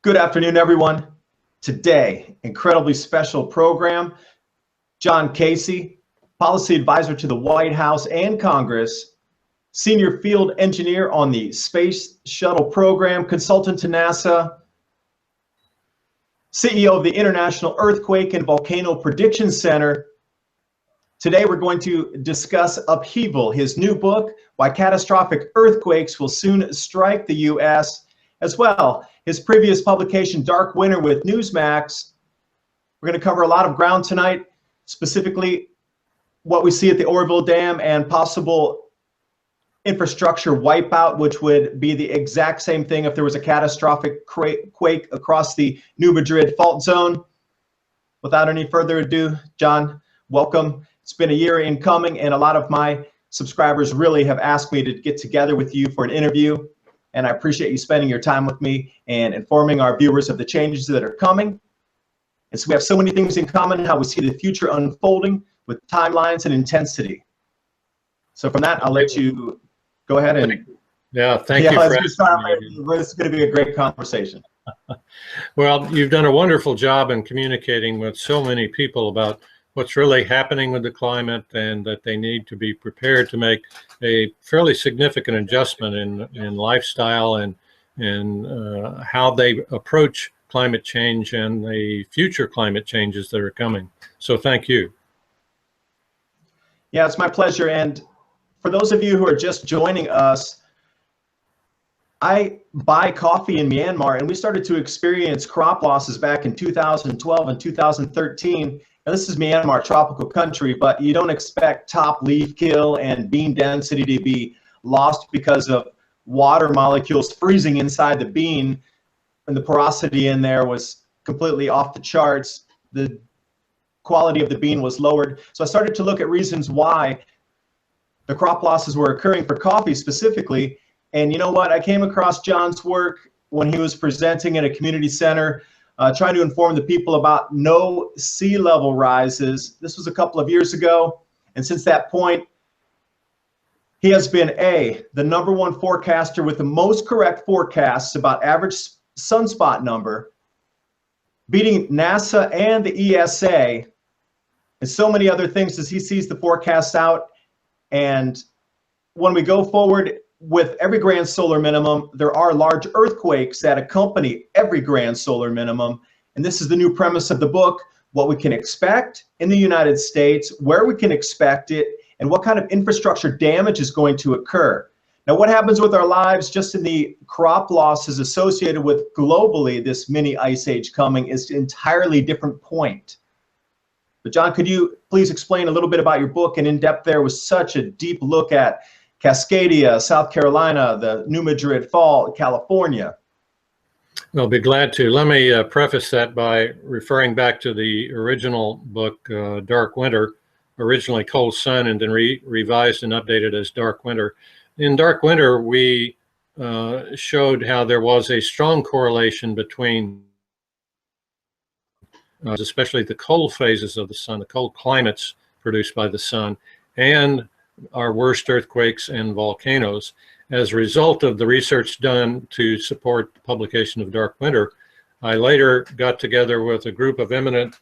Good afternoon, everyone. Today, incredibly special program. John Casey, policy advisor to the White House and Congress, senior field engineer on the Space Shuttle program, consultant to NASA, CEO of the International Earthquake and Volcano Prediction Center. Today, we're going to discuss Upheaval, his new book, Why Catastrophic Earthquakes Will Soon Strike the U.S., as well his previous publication, Dark Winter with Newsmax. We're going to cover a lot of ground tonight, specifically what we see at the Oroville Dam and possible infrastructure wipeout, which would be the exact same thing if there was a catastrophic quake across the New Madrid fault zone. Without any further ado, John, welcome. It's been a year in coming, and a lot of my subscribers really have asked me to get together with you for an interview. And I appreciate you spending your time with me and informing our viewers of the changes that are coming. And so we have so many things in common, how we see the future unfolding with timelines and intensity. So from that, I'll let you go ahead and... Thank you for It's going to be a great conversation. Well, you've done a wonderful job in communicating with so many people about what's really happening with the climate and that they need to be prepared to make a fairly significant adjustment in lifestyle and how they approach climate change and the future climate changes that are coming. So thank you. Yeah, it's my pleasure. And for those of you who are just joining us, I buy coffee in Myanmar, and we started to experience crop losses back in 2012 and 2013. Now, this is Myanmar, tropical country, but you don't expect top leaf kill and bean density to be lost because of water molecules freezing inside the bean, and the porosity in there was completely off the charts. The quality of the bean was lowered. So I started to look at reasons why the crop losses were occurring for coffee specifically. And you know what? I came across John's work when he was presenting at a community center, trying to inform the people about no sea level rises. This was a couple of years ago. And since that point, he has been the number one forecaster with the most correct forecasts about average sunspot number, beating NASA and the ESA, and so many other things as he sees the forecasts out. And when we go forward, with every grand solar minimum, there are large earthquakes that accompany every grand solar minimum. And this is the new premise of the book, what we can expect in the United States, where we can expect it, and what kind of infrastructure damage is going to occur. Now, what happens with our lives just in the crop losses associated with globally this mini ice age coming is an entirely different point. But John, could you please explain a little bit about your book? And in depth there was such a deep look at Cascadia, South Carolina, the New Madrid Fault, California. I'll be glad to. Let me preface that by referring back to the original book, Dark Winter, originally Cold Sun and then revised and updated as Dark Winter. In Dark Winter, we showed how there was a strong correlation between especially the cold phases of the sun, the cold climates produced by the sun, and our worst earthquakes and volcanoes. As a result of the research done to support the publication of Dark Winter, I later got together with a group of eminent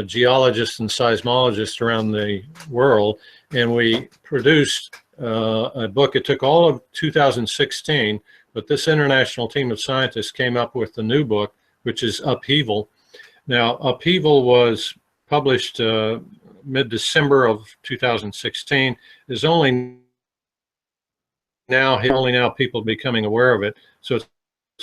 geologists and seismologists around the world, and we produced a book. It took all of 2016, but this international team of scientists came up with the new book, which is Upheaval. Now, Upheaval was published mid-December of 2016. Is only now people becoming aware of it. So it's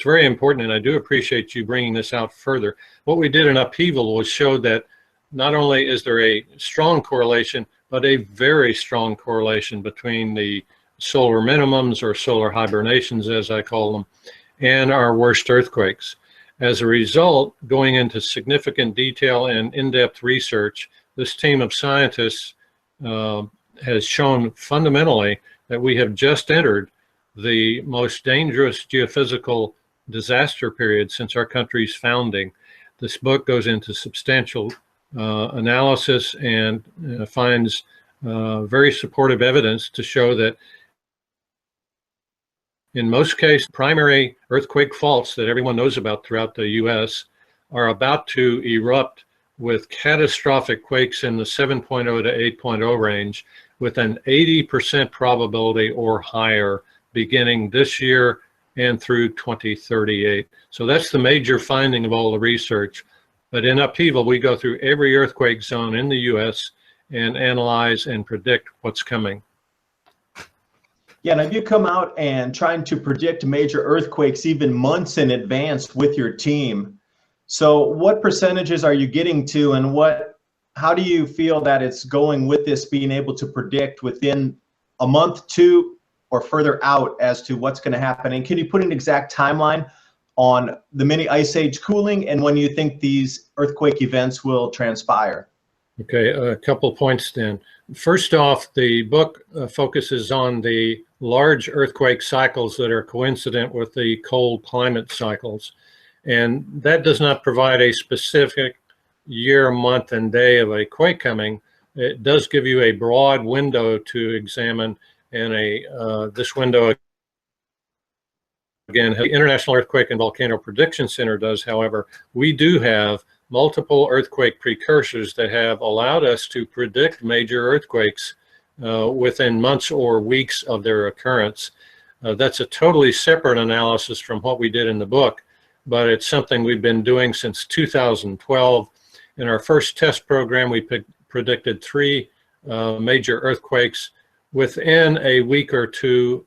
very important, and I do appreciate you bringing this out further. What we did in Upheaval was show that not only is there a strong correlation, but a very strong correlation between the solar minimums, or solar hibernations as I call them, and our worst earthquakes. As a result, going into significant detail and in-depth research, this team of scientists has shown fundamentally that we have just entered the most dangerous geophysical disaster period since our country's founding. This book goes into substantial analysis and finds very supportive evidence to show that In most cases, primary earthquake faults that everyone knows about throughout the U.S. are about to erupt with catastrophic quakes in the 7.0 to 8.0 range with an 80% probability or higher beginning this year and through 2038. So that's the major finding of all the research. But in Upheaval, we go through every earthquake zone in the U.S. and analyze and predict what's coming. Yeah, and have you come out and trying to predict major earthquakes even months in advance with your team? So what percentages are you getting to, and how do you feel that it's going with this, being able to predict within a month, two, or further out as to what's going to happen? And can you put an exact timeline on the mini ice age cooling and when you think these earthquake events will transpire? Okay, a couple points then. First off, the book focuses on the large earthquake cycles that are coincident with the cold climate cycles. And that does not provide a specific year, month, and day of a quake coming. It does give you a broad window to examine, and this window, again, the International Earthquake and Volcano Prediction Center does. However, we do have multiple earthquake precursors that have allowed us to predict major earthquakes within months or weeks of their occurrence. That's a totally separate analysis from what we did in the book, but it's something we've been doing since 2012. In our first test program, we predicted 3 major earthquakes within a week or two,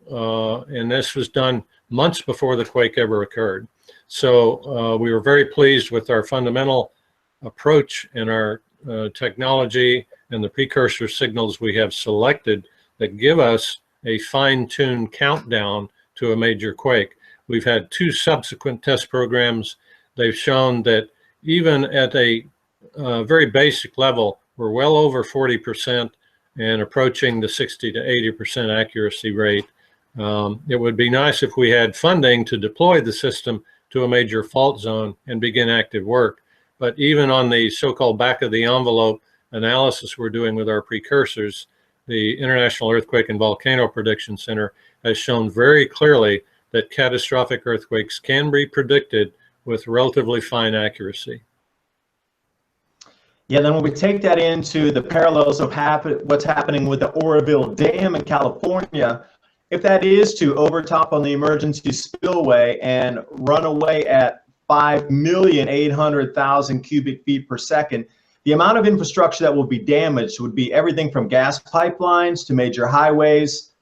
and this was done months before the quake ever occurred. So we were very pleased with our fundamental approach and our technology and the precursor signals we have selected that give us a fine-tuned countdown to a major quake. We've had 2 subsequent test programs. They've shown that even at a very basic level, we're well over 40% and approaching the 60 to 80% accuracy rate. It would be nice if we had funding to deploy the system to a major fault zone and begin active work. But even on the so-called back of the envelope analysis we're doing with our precursors, the International Earthquake and Volcano Prediction Center has shown very clearly that catastrophic earthquakes can be predicted with relatively fine accuracy. Yeah, then when we take that into the parallels of what's happening with the Oroville Dam in California, if that is to overtop on the emergency spillway and run away at 5,800,000 cubic feet per second, the amount of infrastructure that will be damaged would be everything from gas pipelines to major highways,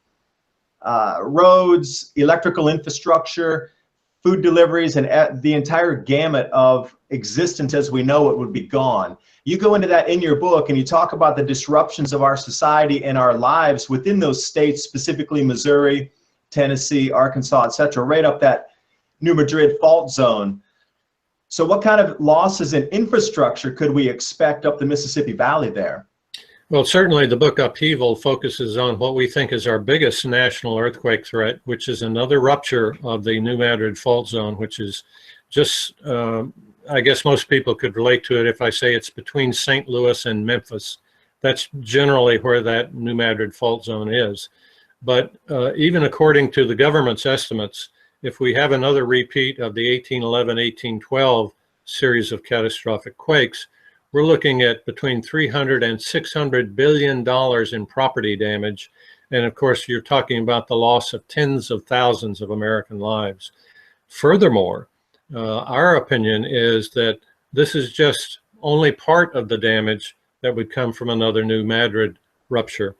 roads, electrical infrastructure, food deliveries, and the entire gamut of existence as we know it would be gone. You go into that in your book and you talk about the disruptions of our society and our lives within those states, specifically Missouri, Tennessee, Arkansas, etc., right up that New Madrid fault zone. So what kind of losses in infrastructure could we expect up the Mississippi Valley there? Well, certainly the book Upheaval focuses on what we think is our biggest national earthquake threat, which is another rupture of the New Madrid fault zone, which is just, I guess most people could relate to it if I say it's between St. Louis and Memphis. That's generally where that New Madrid fault zone is. But even according to the government's estimates, if we have another repeat of the 1811-1812 series of catastrophic quakes, we're looking at between $300 and $600 billion in property damage. And of course, you're talking about the loss of tens of thousands of American lives. Furthermore, our opinion is that this is just only part of the damage that would come from another New Madrid rupture.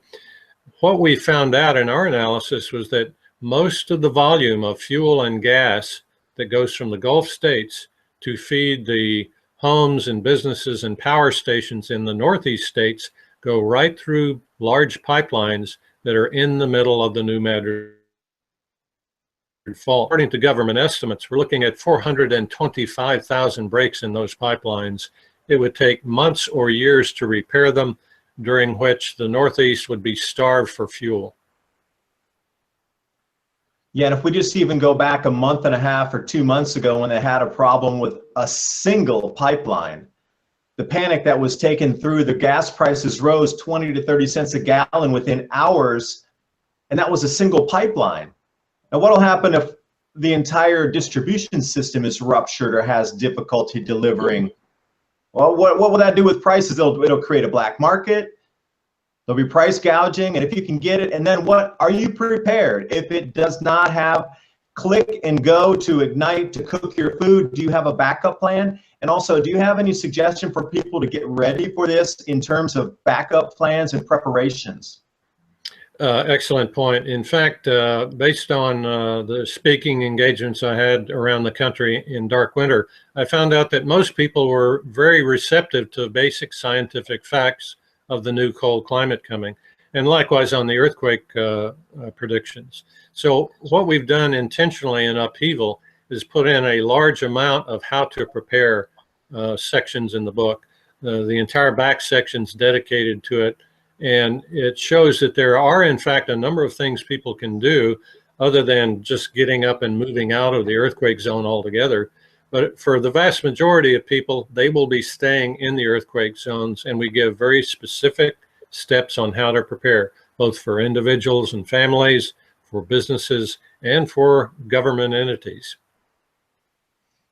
What we found out in our analysis was that most of the volume of fuel and gas that goes from the Gulf states to feed the homes and businesses and power stations in the Northeast states go right through large pipelines that are in the middle of the New Madrid fault. According to government estimates, we're looking at 425,000 breaks in those pipelines. It would take months or years to repair them, during which the Northeast would be starved for fuel. Yeah, and if we just even go back a month and a half or 2 months ago when they had a problem with a single pipeline, the panic that was taken through, the gas prices rose 20 to 30 cents a gallon within hours, and that was a single pipeline. Now, what will happen if the entire distribution system is ruptured or has difficulty delivering? Well, what will that do with prices? It'll create a black market. There'll be price gouging, and if you can get it, and then what are you prepared if it does not have click and go to ignite to cook your food? Do you have a backup plan? And also, do you have any suggestion for people to get ready for this in terms of backup plans and preparations? Excellent point. In fact, based on the speaking engagements I had around the country in dark winter, I found out that most people were very receptive to basic scientific facts of the new cold climate coming, and likewise on the earthquake predictions. So what we've done intentionally in Upheaval is put in a large amount of how to prepare sections in the book. The entire back section's dedicated to it, and it shows that there are in fact a number of things people can do other than just getting up and moving out of the earthquake zone altogether. But for the vast majority of people, they will be staying in the earthquake zones, and we give very specific steps on how to prepare, both for individuals and families, for businesses, and for government entities.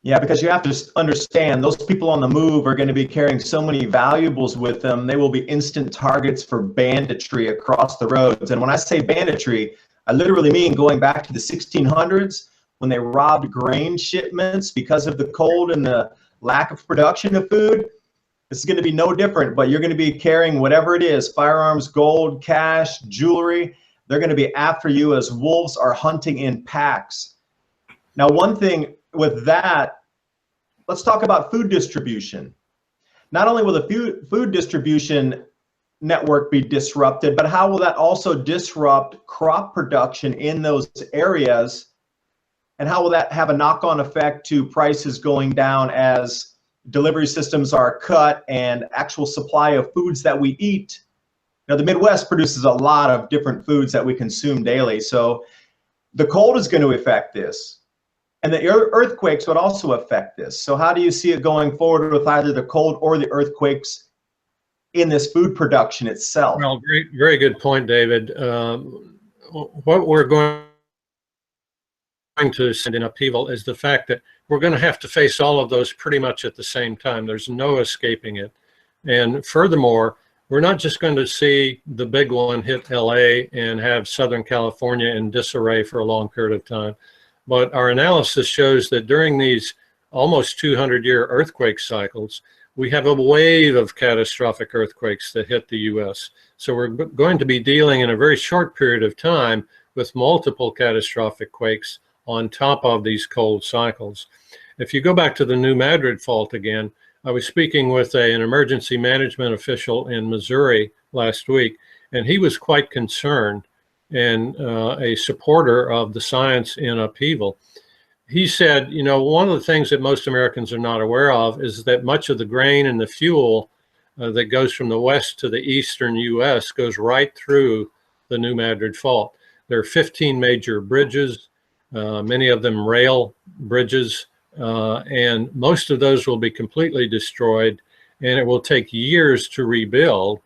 Yeah, because you have to understand those people on the move are going to be carrying so many valuables with them. They will be instant targets for banditry across the roads. And when I say banditry, I literally mean going back to the 1600s when they robbed grain shipments because of the cold and the lack of production of food. This is going to be no different, but you're going to be carrying whatever it is, firearms, gold, cash, jewelry. They're going to be after you as wolves are hunting in packs. Now, one thing with that, let's talk about food distribution. Not only will the food distribution network be disrupted, but how will that also disrupt crop production in those areas? And how will that have a knock-on effect to prices going down as delivery systems are cut and actual supply of foods that we eat? Now, the Midwest produces a lot of different foods that we consume daily. So the cold is going to affect this. And the earthquakes would also affect this. So how do you see it going forward with either the cold or the earthquakes in this food production itself? Well, very good point, David. What we're going to send in Upheaval is the fact that we're going to have to face all of those pretty much at the same time. There's no escaping it. And furthermore, we're not just going to see the big one hit LA and have Southern California in disarray for a long period of time. But our analysis shows that during these almost 200-year earthquake cycles, we have a wave of catastrophic earthquakes that hit the US. So we're going to be dealing in a very short period of time with multiple catastrophic quakes on top of these cold cycles. If you go back to the New Madrid fault again, I was speaking with an emergency management official in Missouri last week, and he was quite concerned and a supporter of the science in Upheaval. He said, you know, one of the things that most Americans are not aware of is that much of the grain and the fuel that goes from the west to the eastern US goes right through the New Madrid fault. There are 15 major bridges, many of them rail bridges, and most of those will be completely destroyed, and it will take years to rebuild.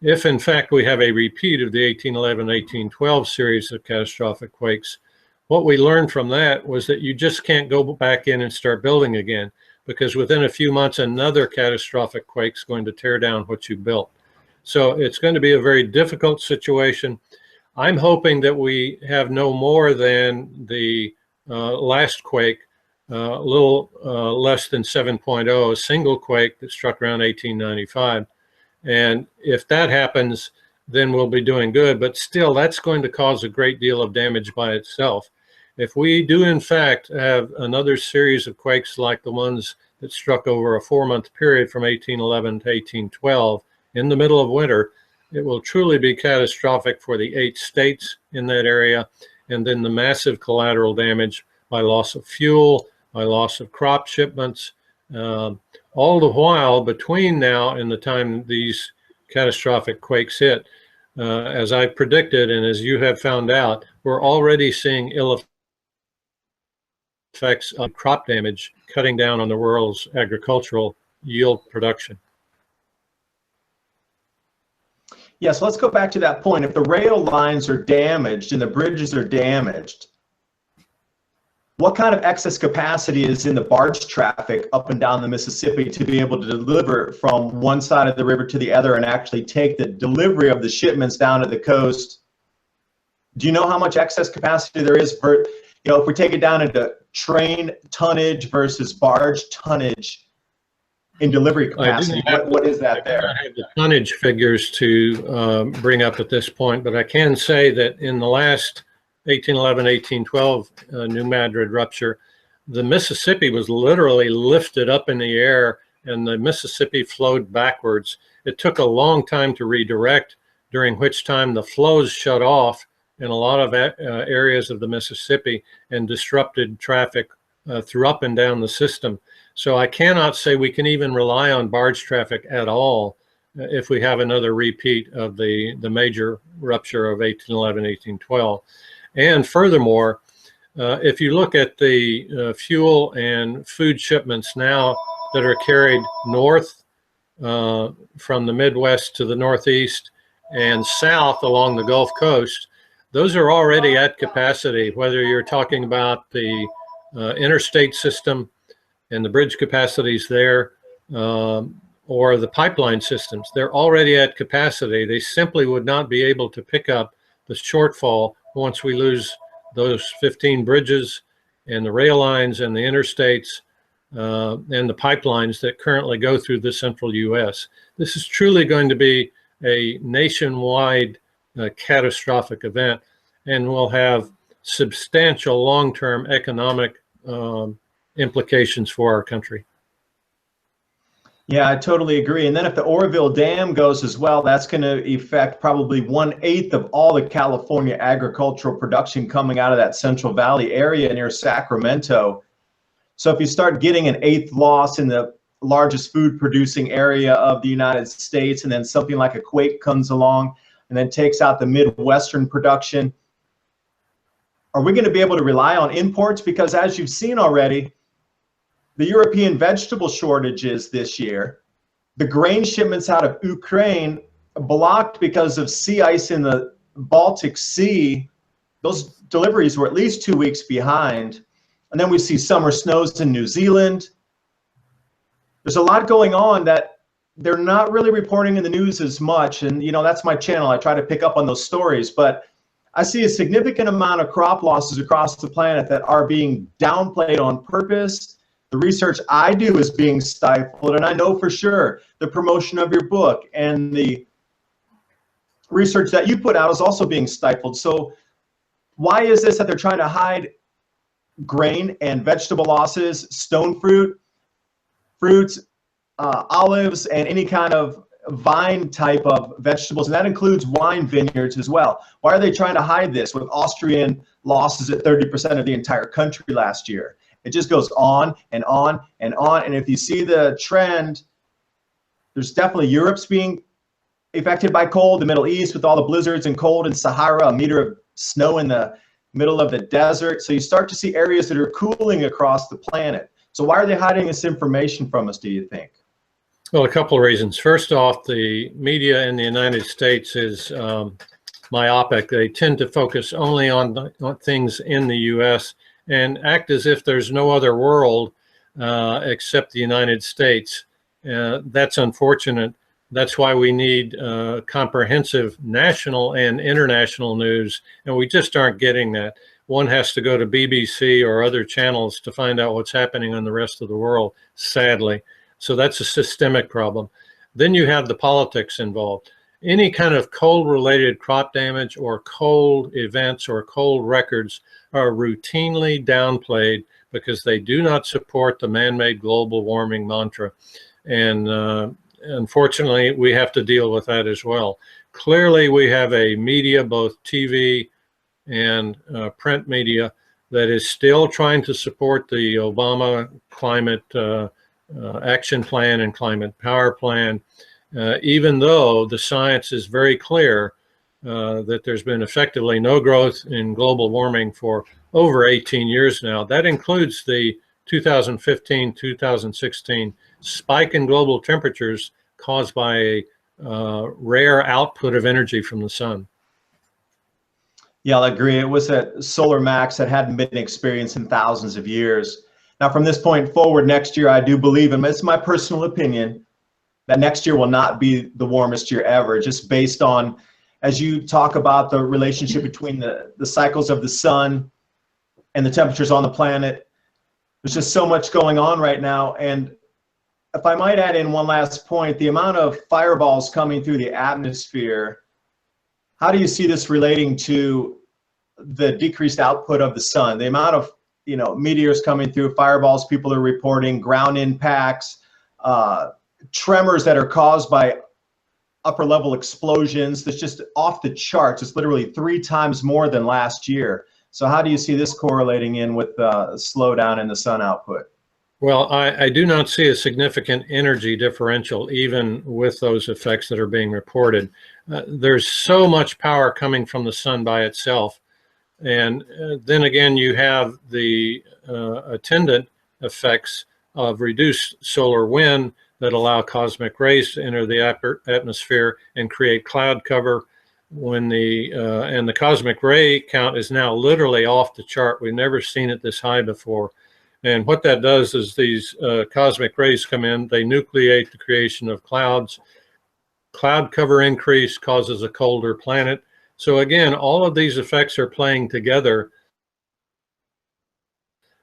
If in fact we have a repeat of the 1811-1812 series of catastrophic quakes, what we learned from that was that you just can't go back in and start building again, because within a few months another catastrophic quake is going to tear down what you built. So it's going to be a very difficult situation. I'm hoping that we have no more than the last quake, a little less than 7.0, a single quake that struck around 1895. And if that happens, then we'll be doing good. But still, that's going to cause a great deal of damage by itself. If we do, in fact, have another series of quakes like the ones that struck over a 4-month period from 1811 to 1812 in the middle of winter, it will truly be catastrophic for the 8 states in that area, and then the massive collateral damage by loss of fuel, by loss of crop shipments, all the while between now and the time these catastrophic quakes hit. As I predicted, and as you have found out, we're already seeing ill effects of crop damage cutting down on the world's agricultural yield production. Yes, let's go back to that point. If the rail lines are damaged and the bridges are damaged, what kind of excess capacity is in the barge traffic up and down the Mississippi to be able to deliver from one side of the river to the other and actually take the delivery of the shipments down to the coast? Do you know how much excess capacity there is for, you know, if we take it down into train tonnage versus barge tonnage in delivery capacity, what is that there? I don't have the tonnage figures to bring up at this point, but I can say that in the last 1811, 1812 New Madrid rupture, the Mississippi was literally lifted up in the air and the Mississippi flowed backwards. It took a long time to redirect, during which time the flows shut off in a lot of areas of the Mississippi and disrupted traffic through up and down the system. So I cannot say we can even rely on barge traffic at all if we have another repeat of the major rupture of 1811, 1812. And furthermore, if you look at the fuel and food shipments now that are carried north from the Midwest to the Northeast and south along the Gulf Coast, those are already at capacity, whether you're talking about the interstate system and the bridge capacities there, or the pipeline systems. They're already at capacity. They simply would not be able to pick up the shortfall once we lose those 15 bridges and the rail lines and the interstates and the pipelines that currently go through the central U.S. This is truly going to be a nationwide catastrophic event and will have substantial long-term economic implications for our country. Yeah, I totally agree. And then if the Oroville Dam goes as well, that's going to affect probably 1/8 of all the California agricultural production coming out of that Central Valley area near Sacramento. So if you start getting an 1/8 loss in the largest food producing area of the United States, and then something like a quake comes along and then takes out the Midwestern production, are we going to be able to rely on imports? Because as you've seen already, the European vegetable shortages this year, the grain shipments out of Ukraine blocked because of sea ice in the Baltic Sea. Those deliveries were at least 2 weeks behind. And then we see summer snows in New Zealand. There's a lot going on that they're not really reporting in the news as much. And, you know, that's my channel. I try to pick up on those stories. But I see a significant amount of crop losses across the planet that are being downplayed on purpose. The research I do is being stifled, and I know for sure the promotion of your book and the research that you put out is also being stifled. So why is this that they're trying to hide grain and vegetable losses, stone fruit, fruits, olives, and any kind of vine type of vegetables, and that includes wine vineyards as well? Why are they trying to hide this with Austrian losses at 30% of the entire country last year? It just goes on and on and on. And if you see the trend, there's definitely Europe's being affected by cold, the Middle East with all the blizzards and cold in Sahara, a meter of snow in the middle of the desert. So you start to see areas that are cooling across the planet. So why are they hiding this information from us, do you think? Well, a couple of reasons. First off, the media in the United States is myopic. They tend to focus only on things in the U.S. and act as if there's no other world except the United States. That's unfortunate. That's why we need comprehensive national and international news, and we just aren't getting that. One has to go to BBC or other channels to find out what's happening in the rest of the world, sadly. So that's a systemic problem. Then you have the politics involved. Any kind of cold-related crop damage or cold events or cold records are routinely downplayed because they do not support the man-made global warming mantra. And unfortunately, we have to deal with that as well. Clearly, we have a media, both TV and print media, that is still trying to support the Obama climate action plan and climate power plan, even though the science is very clear that there's been effectively no growth in global warming for over 18 years now. That includes the 2015-2016 spike in global temperatures caused by a rare output of energy from the sun. Yeah, I'll agree. It was a solar max that hadn't been experienced in thousands of years. Now, from this point forward, next year, I do believe, and it's my personal opinion, that next year will not be the warmest year ever, just based on, as you talk about the relationship between the cycles of the sun and the temperatures on the planet. There's just so much going on right now. And if I might add in one last point, the amount of fireballs coming through the atmosphere, how do you see this relating to the decreased output of the sun? The amount of meteors coming through, fireballs people are reporting, ground impacts, tremors that are caused by upper level explosions. That's just off the charts. It's literally 3 times more than last year. So how do you see this correlating in with the slowdown in the sun output? Well, I do not see a significant energy differential, even with those effects that are being reported. There's so much power coming from the sun by itself. And then again, you have the attendant effects of reduced solar wind that allow cosmic rays to enter the atmosphere and create cloud cover. When and the cosmic ray count is now literally off the chart. We've never seen it this high before. And what that does is these cosmic rays come in, they nucleate the creation of clouds. Cloud cover increase causes a colder planet. So again, all of these effects are playing together.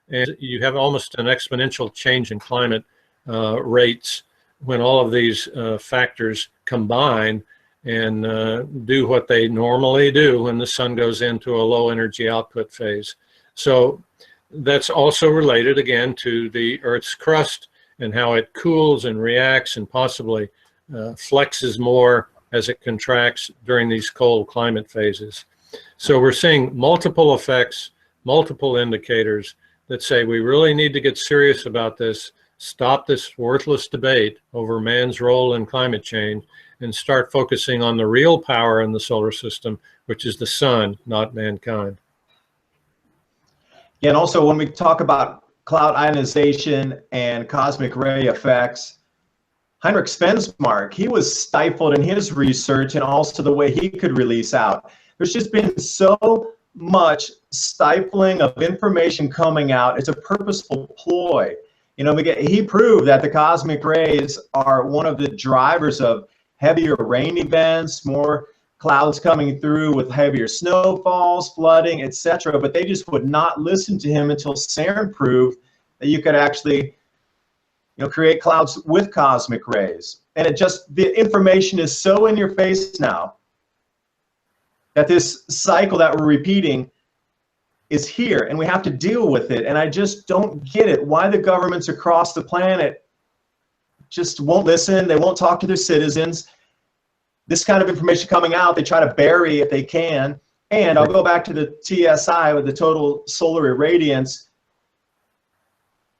And you have almost an exponential change in climate rates when all of these factors combine and do what they normally do when the sun goes into a low energy output phase. So that's also related again to the Earth's crust and how it cools and reacts and possibly flexes more as it contracts during these cold climate phases. So we're seeing multiple effects, multiple indicators that say we really need to get serious about this, stop this worthless debate over man's role in climate change, and start focusing on the real power in the solar system, which is the sun, not mankind. Yeah, and also when we talk about cloud ionization and cosmic ray effects, Heinrich Svensmark, he was stifled in his research and also the way he could release out. There's just been so much stifling of information coming out. It's a purposeful ploy. He proved that the cosmic rays are one of the drivers of heavier rain events, more clouds coming through with heavier snowfalls, flooding, etc. But they just would not listen to him until CERN proved that you could actually create clouds with cosmic rays. And the information is so in your face now that this cycle that we're repeating is here and we have to deal with it. And I just don't get it, why the governments across the planet just won't listen. They won't talk to their citizens. This kind of information coming out, they try to bury if they can. And I'll go back to the TSI with the total solar irradiance.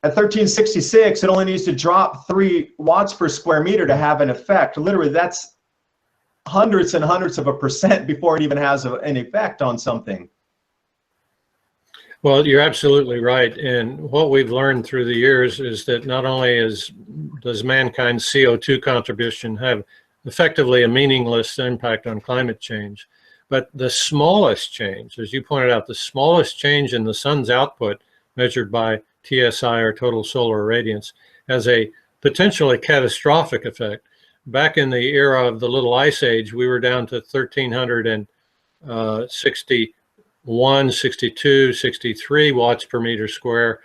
At 1366, it only needs to drop 3 watts per square meter to have an effect. Literally, that's hundreds and hundreds of a percent before it even has an effect on something. Well, you're absolutely right. And what we've learned through the years is that not only does mankind's CO2 contribution have effectively a meaningless impact on climate change, but the smallest change, as you pointed out, the smallest change in the sun's output measured by TSI or total solar irradiance has a potentially catastrophic effect. Back in the era of the Little Ice Age, we were down to 1,361, 62, 63 watts per meter square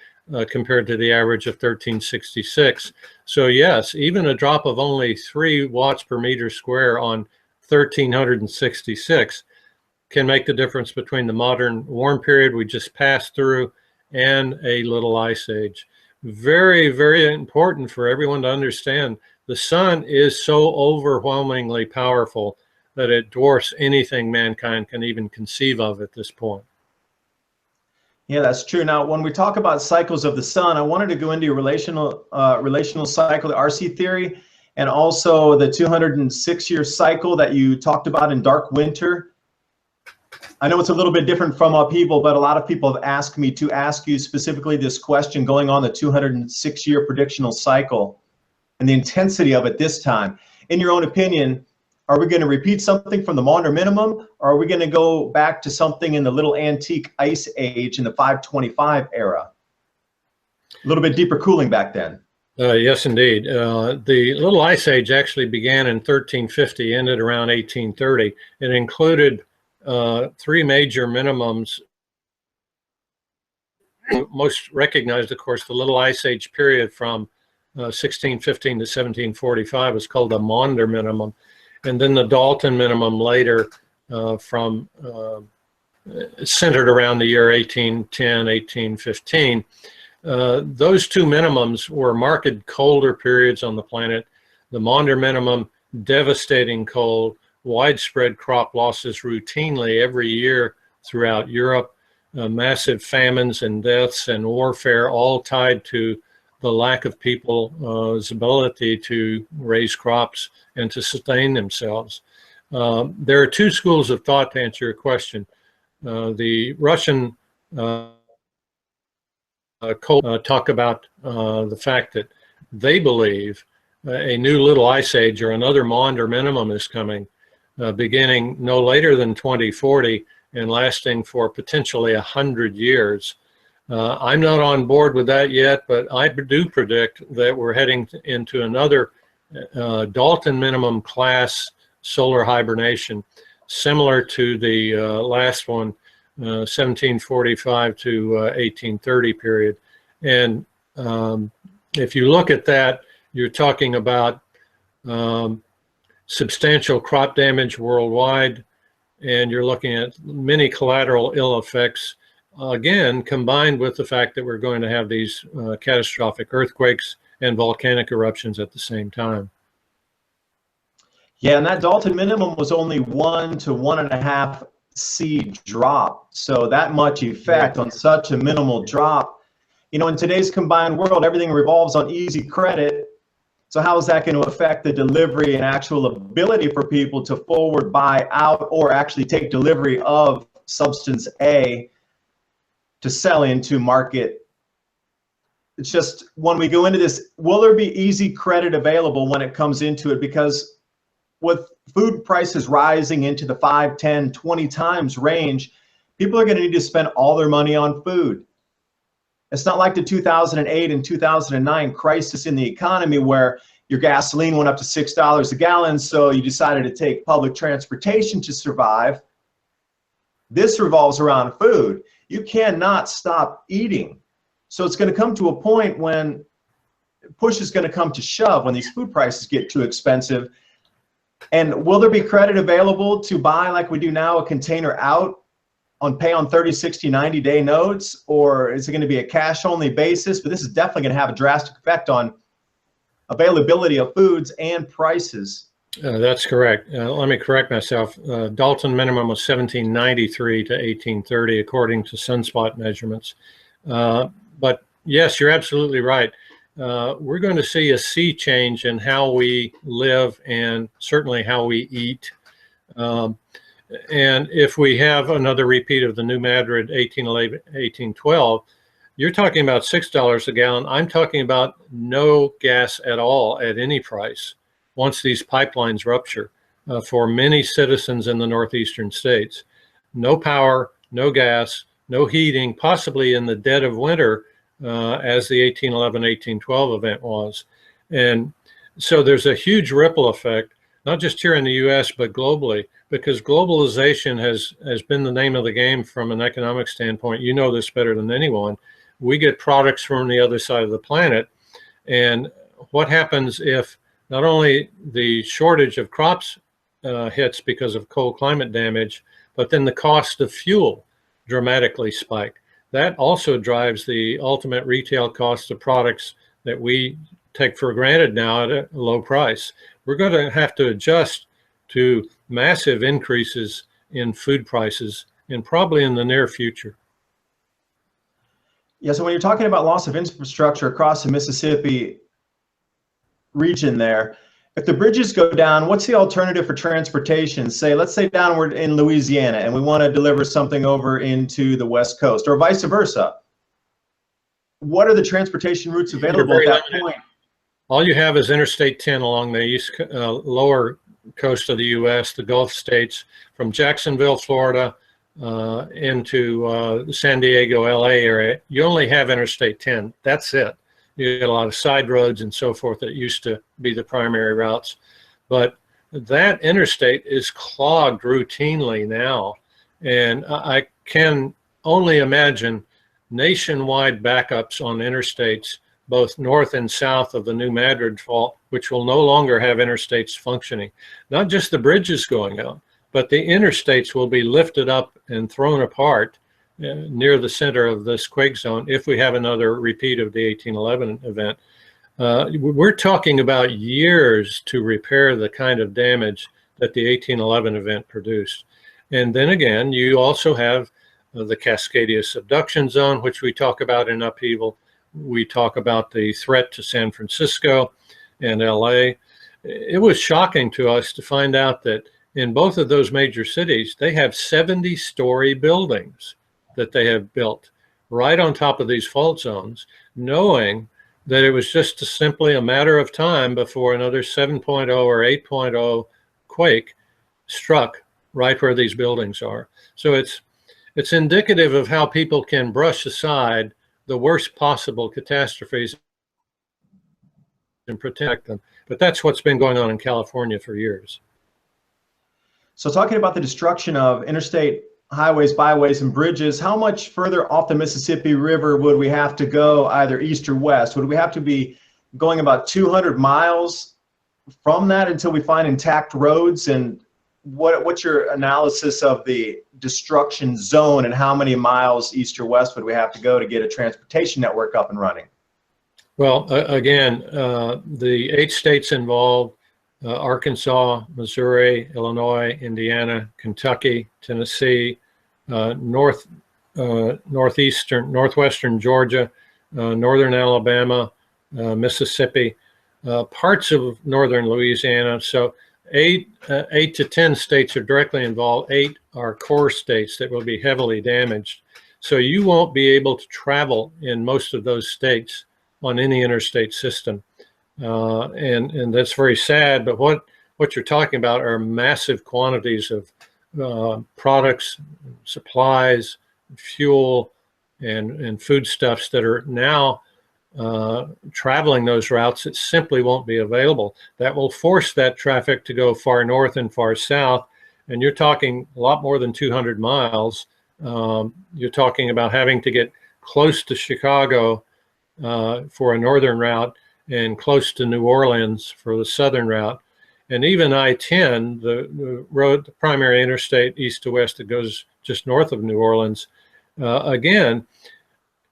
compared to the average of 1366. So yes, even a drop of only 3 watts per meter square on 1,366 can make the difference between the modern warm period we just passed through and a little ice age. Very, very important for everyone to understand. The sun is so overwhelmingly powerful that it dwarfs anything mankind can even conceive of at this point. Yeah, that's true. Now, when we talk about cycles of the sun, I wanted to go into your relational cycle, the RC theory, and also the 206-year cycle that you talked about in dark winter. I know it's a little bit different from upheaval, but a lot of people have asked me to ask you specifically this question going on the 206-year predictional cycle and the intensity of it this time. In your own opinion, Are we going to repeat something from the Maunder Minimum, or are we going to go back to something in the Little Antique Ice Age in the 525 era? A little bit deeper cooling back then. Yes, indeed. The Little Ice Age actually began in 1350, ended around 1830. It included three major minimums. Most recognized, of course, the Little Ice Age period from 1615 to 1745 was called the Maunder Minimum. And then the Dalton Minimum later from centered around the year 1810, 1815. Those two minimums were marked colder periods on the planet. The Maunder Minimum, devastating cold, widespread crop losses routinely every year throughout Europe, massive famines and deaths and warfare, all tied to the lack of people's ability to raise crops and to sustain themselves. There are two schools of thought to answer your question. The Russian talk about the fact that they believe a new Little Ice Age or another Maunder Minimum is coming, beginning no later than 2040 and lasting for potentially 100 years. I'm not on board with that yet, but I do predict that we're heading into another Dalton Minimum class solar hibernation, similar to the last one, 1745 to 1830 period. And if you look at that, you're talking about substantial crop damage worldwide, and you're looking at many collateral ill effects, again, combined with the fact that we're going to have these catastrophic earthquakes and volcanic eruptions at the same time. Yeah, and that Dalton Minimum was only 1 to 1.5 C drop. So that much effect on such a minimal drop. You know, in today's combined world, everything revolves on easy credit. So how is that going to affect the delivery and actual ability for people to forward buy out or actually take delivery of substance A to sell into market? It's just when we go into this, will there be easy credit available when it comes into it? Because with food prices rising into the 5, 10, 20 times range, people are going to need to spend all their money on food. It's not like the 2008 and 2009 crisis in the economy where your gasoline went up to $6 a gallon, so you decided to take public transportation to survive. This revolves around food. You cannot stop eating. So it's going to come to a point when push is going to come to shove when these food prices get too expensive. And will there be credit available to buy, like we do now, a container out on pay on 30, 60, 90-day notes? Or is it going to be a cash-only basis? But this is definitely going to have a drastic effect on availability of foods and prices. That's correct. Let me correct myself. Dalton Minimum was 1793 to 1830, according to sunspot measurements. But yes, you're absolutely right. We're going to see a sea change in how we live and certainly how we eat. And if we have another repeat of the New Madrid 1811, 1812, you're talking about $6 a gallon. I'm talking about no gas at all at any price once these pipelines rupture for many citizens in the northeastern states. No power, no gas, no heating, possibly in the dead of winter, as the 1811, 1812 event was. And so there's a huge ripple effect, not just here in the US, but globally, because globalization has been the name of the game from an economic standpoint. You know this better than anyone. We get products from the other side of the planet. And what happens if not only the shortage of crops hits because of cold climate damage, but then the cost of fuel dramatically spike? That also drives the ultimate retail cost of products that we take for granted now at a low price. We're going to have to adjust to massive increases in food prices, and probably in the near future. Yeah, so when you're talking about loss of infrastructure across the Mississippi region there, if the bridges go down, what's the alternative for transportation? Say, let's say downward in Louisiana, and we want to deliver something over into the West Coast, or vice versa. What are the transportation routes available at that point? All you have is Interstate 10 along the lower coast of the U.S., the Gulf states, from Jacksonville, Florida, into the San Diego, LA area, you only have Interstate 10. That's it. You get a lot of side roads and so forth that used to be the primary routes. But that interstate is clogged routinely now. And I can only imagine nationwide backups on interstates, both north and south of the New Madrid Fault, which will no longer have interstates functioning. Not just the bridges going out, but the interstates will be lifted up and thrown apart near the center of this quake zone if we have another repeat of the 1811 event. We're talking about years to repair the kind of damage that the 1811 event produced. And then again, you also have the Cascadia subduction zone, which we talk about in upheaval. We talk about the threat to San Francisco and LA. It was shocking to us to find out that in both of those major cities, they have 70-story buildings that they have built right on top of these fault zones, knowing that it was just simply a matter of time before another 7.0 or 8.0 quake struck right where these buildings are. So it's indicative of how people can brush aside the worst possible catastrophes and protect them. But that's what's been going on in California for years. So talking about the destruction of interstate highways, byways, and bridges, how much further off the Mississippi River would we have to go, either east or west? Would we have to be going about 200 miles from that until we find intact roads? And what's your analysis of the destruction zone, and how many miles east or west would we have to go to get a transportation network up and running? Well, again, the 8 states involved, Arkansas, Missouri, Illinois, Indiana, Kentucky, Tennessee, northwestern Georgia, northern Alabama, Mississippi, parts of northern Louisiana. So 8 to 10 states are directly involved. 8 are core states that will be heavily damaged. So you won't be able to travel in most of those states on any interstate system. And that's very sad, but what you're talking about are massive quantities of products, supplies, fuel, and foodstuffs that are now traveling those routes that simply won't be available. That will force that traffic to go far north and far south, and you're talking a lot more than 200 miles. You're talking about having to get close to Chicago for a northern route, and close to New Orleans for the southern route. And even I-10, the road, the primary interstate east to west that goes just north of New Orleans, again,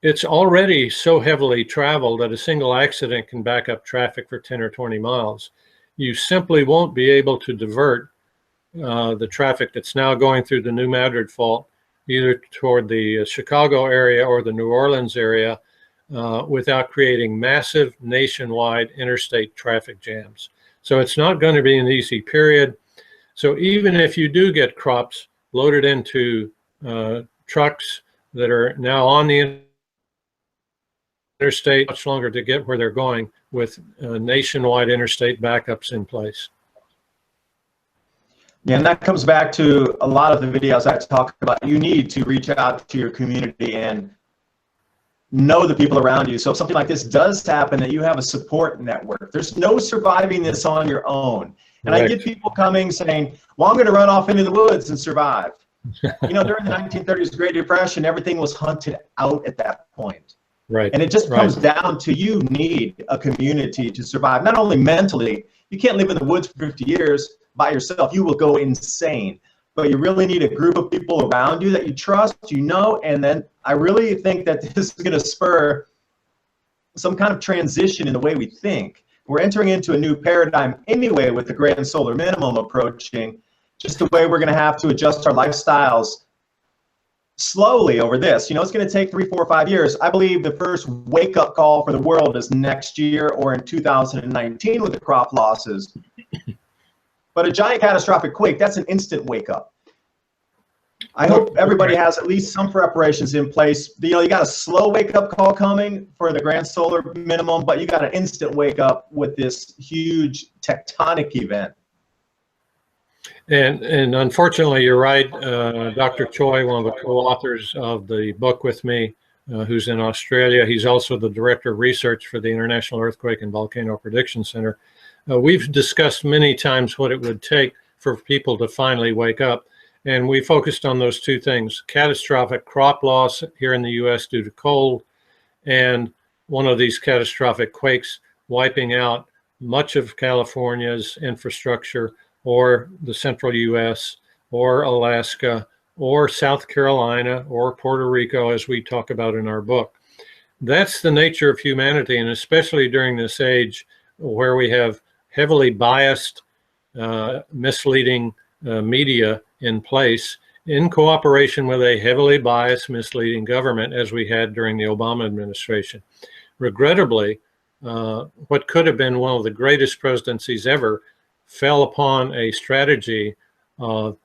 it's already so heavily traveled that a single accident can back up traffic for 10 or 20 miles. You simply won't be able to divert the traffic that's now going through the New Madrid Fault, either toward the Chicago area or the New Orleans area, without creating massive nationwide interstate traffic jams. So it's not going to be an easy period. So even if you do get crops loaded into trucks that are now on the interstate, much longer to get where they're going with nationwide interstate backups in place. Yeah, and that comes back to a lot of the videos I talk about. You need to reach out to your community and know the people around you. So if something like this does happen, that you have a support network. There's no surviving this on your own. And right. I get people coming saying, well, I'm going to run off into the woods and survive. You know, during the 1930s Great Depression, everything was hunted out at that point. Right. And it just comes down to, you need a community to survive, not only mentally. You can't live in the woods for 50 years by yourself. You will go insane. But you really need a group of people around you that you trust, you know, and then I really think that this is going to spur some kind of transition in the way we think. We're entering into a new paradigm anyway with the grand solar minimum approaching, just the way we're going to have to adjust our lifestyles slowly over this. You know, it's going to take 3, 4, 5 years. I believe the first wake-up call for the world is next year or in 2019 with the crop losses. But a giant catastrophic quake, that's an instant wake up. I hope everybody has at least some preparations in place. You know, you got a slow wake up call coming for the grand solar minimum, but you got an instant wake up with this huge tectonic event. And unfortunately, you're right. Dr. Choi, one of the co-authors of the book with me, who's in Australia, he's also the director of research for the International Earthquake and Volcano Prediction Center. We've discussed many times what it would take for people to finally wake up. And we focused on those two things: catastrophic crop loss here in the US due to cold, and one of these catastrophic quakes wiping out much of California's infrastructure, or the central US, or Alaska, or South Carolina, or Puerto Rico, as we talk about in our book. That's the nature of humanity, and especially during this age where we have heavily biased, misleading media in place, in cooperation with a heavily biased, misleading government, as we had during the Obama administration. Regrettably, what could have been one of the greatest presidencies ever fell upon a strategy of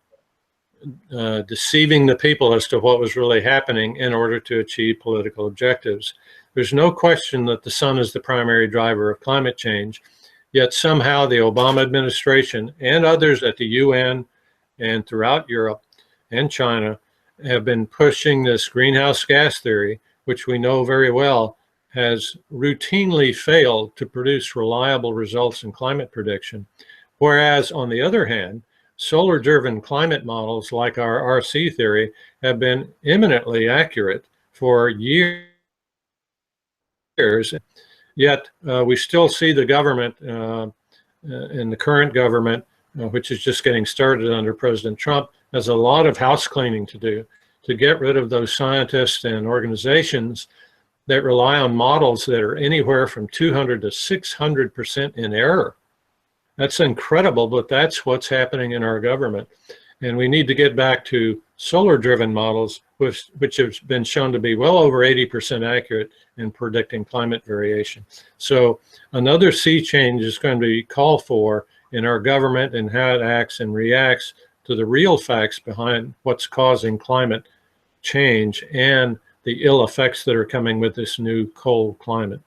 deceiving the people as to what was really happening in order to achieve political objectives. There's no question that the sun is the primary driver of climate change, yet somehow the Obama administration and others at the UN and throughout Europe and China have been pushing this greenhouse gas theory, which we know very well has routinely failed to produce reliable results in climate prediction. Whereas, on the other hand, solar-driven climate models like our RC theory have been eminently accurate for years. Yet we still see the government, and the current government, which is just getting started under President Trump, has a lot of house cleaning to do to get rid of those scientists and organizations that rely on models that are anywhere from 200 to 600% in error. That's incredible, but that's what's happening in our government. And we need to get back to solar-driven models, which have been shown to be well over 80% accurate in predicting climate variation. So another sea change is going to be called for in our government and how it acts and reacts to the real facts behind what's causing climate change and the ill effects that are coming with this new cold climate.